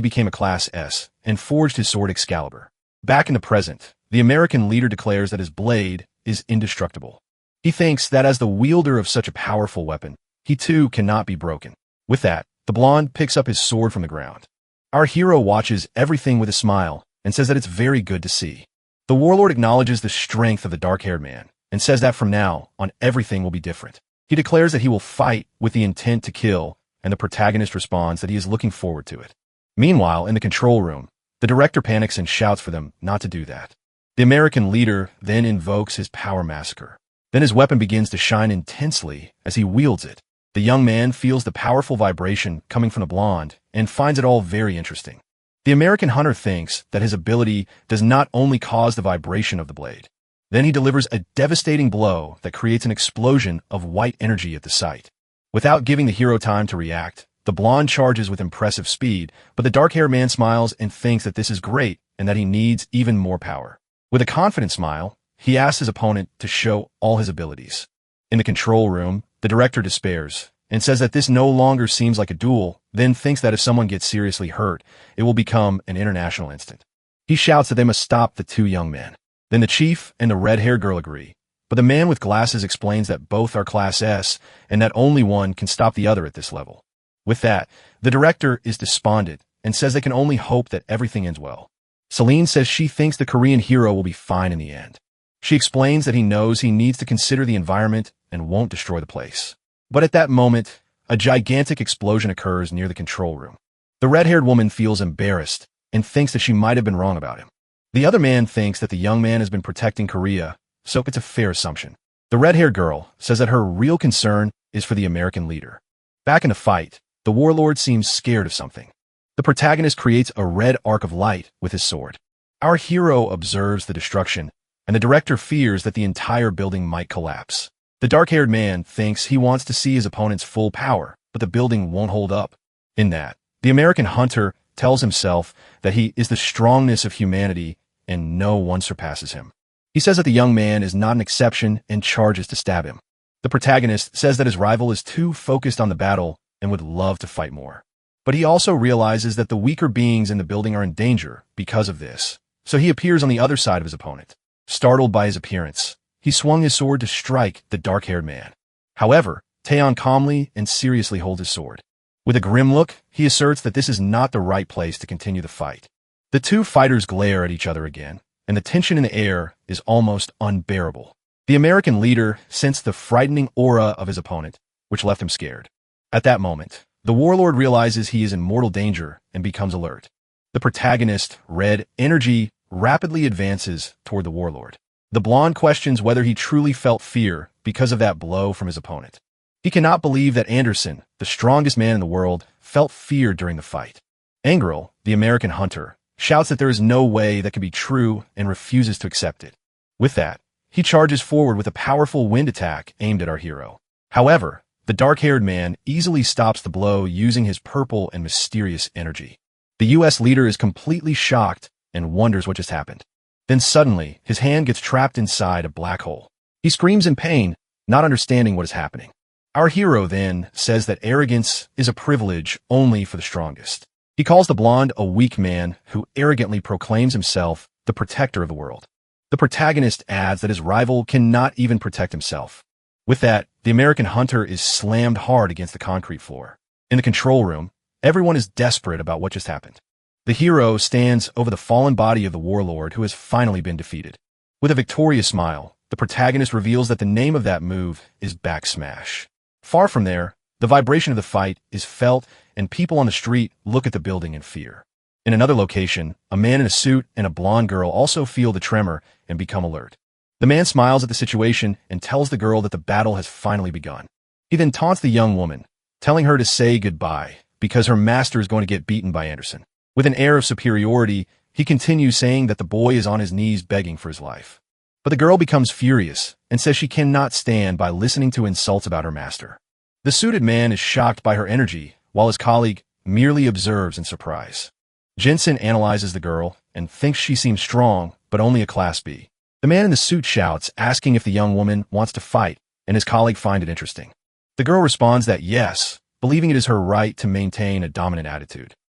became a Class S and forged his sword Excalibur. Back in the present, the American leader declares that his blade is indestructible. He thinks that as the wielder of such a powerful weapon, he too cannot be broken. With that, the blonde picks up his sword from the ground. Our hero watches everything with a smile and says that it's very good to see. The warlord acknowledges the strength of the dark-haired man and says that from now on everything will be different. He declares that he will fight with the intent to kill, and the protagonist responds that he is looking forward to it. Meanwhile, in the control room, the director panics and shouts for them not to do that. The American leader then invokes his power massacre. Then his weapon begins to shine intensely as he wields it. The young man feels the powerful vibration coming from the blonde and finds it all very interesting. The American hunter thinks that his ability does not only cause the vibration of the blade. Then he delivers a devastating blow that creates an explosion of white energy at the site. Without giving the hero time to react, the blonde charges with impressive speed, but the dark-haired man smiles and thinks that this is great and that he needs even more power. With a confident smile, he asks his opponent to show all his abilities. In the control room, the director despairs and says that this no longer seems like a duel, then thinks that if someone gets seriously hurt, it will become an international incident. He shouts that they must stop the two young men. Then the chief and the red-haired girl agree, but the man with glasses explains that both are Class S and that only one can stop the other at this level. With that, the director is despondent and says they can only hope that everything ends well. Celine says she thinks the Korean hero will be fine in the end. She explains that he knows he needs to consider the environment and won't destroy the place. But at that moment, a gigantic explosion occurs near the control room. The red-haired woman feels embarrassed and thinks that she might have been wrong about him. The other man thinks that the young man has been protecting Korea, so it's a fair assumption. The red-haired girl says that her real concern is for the American leader. Back in the fight, the warlord seems scared of something. The protagonist creates a red arc of light with his sword. Our hero observes the destruction, and the director fears that the entire building might collapse. The dark-haired man thinks he wants to see his opponent's full power, but the building won't hold up. In that, the American hunter tells himself that he is the strongness of humanity and no one surpasses him. He says that the young man is not an exception and charges to stab him. The protagonist says that his rival is too focused on the battle and would love to fight more. But he also realizes that the weaker beings in the building are in danger because of this, so he appears on the other side of his opponent. Startled by his appearance, he swung his sword to strike the dark-haired man. However, Taeyeon calmly and seriously holds his sword. With a grim look, he asserts that this is not the right place to continue the fight. The two fighters glare at each other again, and the tension in the air is almost unbearable. The American leader sensed the frightening aura of his opponent, which left him scared. At that moment, the warlord realizes he is in mortal danger and becomes alert. The protagonist, Red Energy, rapidly advances toward the warlord. The blonde questions whether he truly felt fear because of that blow from his opponent. He cannot believe that Anderson, the strongest man in the world, felt fear during the fight. Angrel, the American hunter, shouts that there is no way that can be true and refuses to accept it. With that, he charges forward with a powerful wind attack aimed at our hero. However, the dark-haired man easily stops the blow using his purple and mysterious energy. The U.S. leader is completely shocked and wonders what just happened. Then suddenly, his hand gets trapped inside a black hole. He screams in pain, not understanding what is happening. Our hero then says that arrogance is a privilege only for the strongest. He calls the blonde a weak man who arrogantly proclaims himself the protector of the world. The protagonist adds that his rival cannot even protect himself. With that, the American hunter is slammed hard against the concrete floor. In the control room, everyone is desperate about what just happened. The hero stands over the fallen body of the warlord who has finally been defeated. With a victorious smile, the protagonist reveals that the name of that move is back smash. Far from there, the vibration of the fight is felt and people on the street look at the building in fear. In another location, a man in a suit and a blonde girl also feel the tremor and become alert. The man smiles at the situation and tells the girl that the battle has finally begun. He then taunts the young woman, telling her to say goodbye because her master is going to get beaten by Anderson. With an air of superiority, he continues saying that the boy is on his knees begging for his life. But the girl becomes furious and says she cannot stand by listening to insults about her master. The suited man is shocked by her energy, while his colleague merely observes in surprise. Jensen analyzes the girl and thinks she seems strong, but only a Class B. The man in the suit shouts, asking if the young woman wants to fight, and his colleague finds it interesting. The girl responds that yes, believing it is her right to maintain a dominant attitude.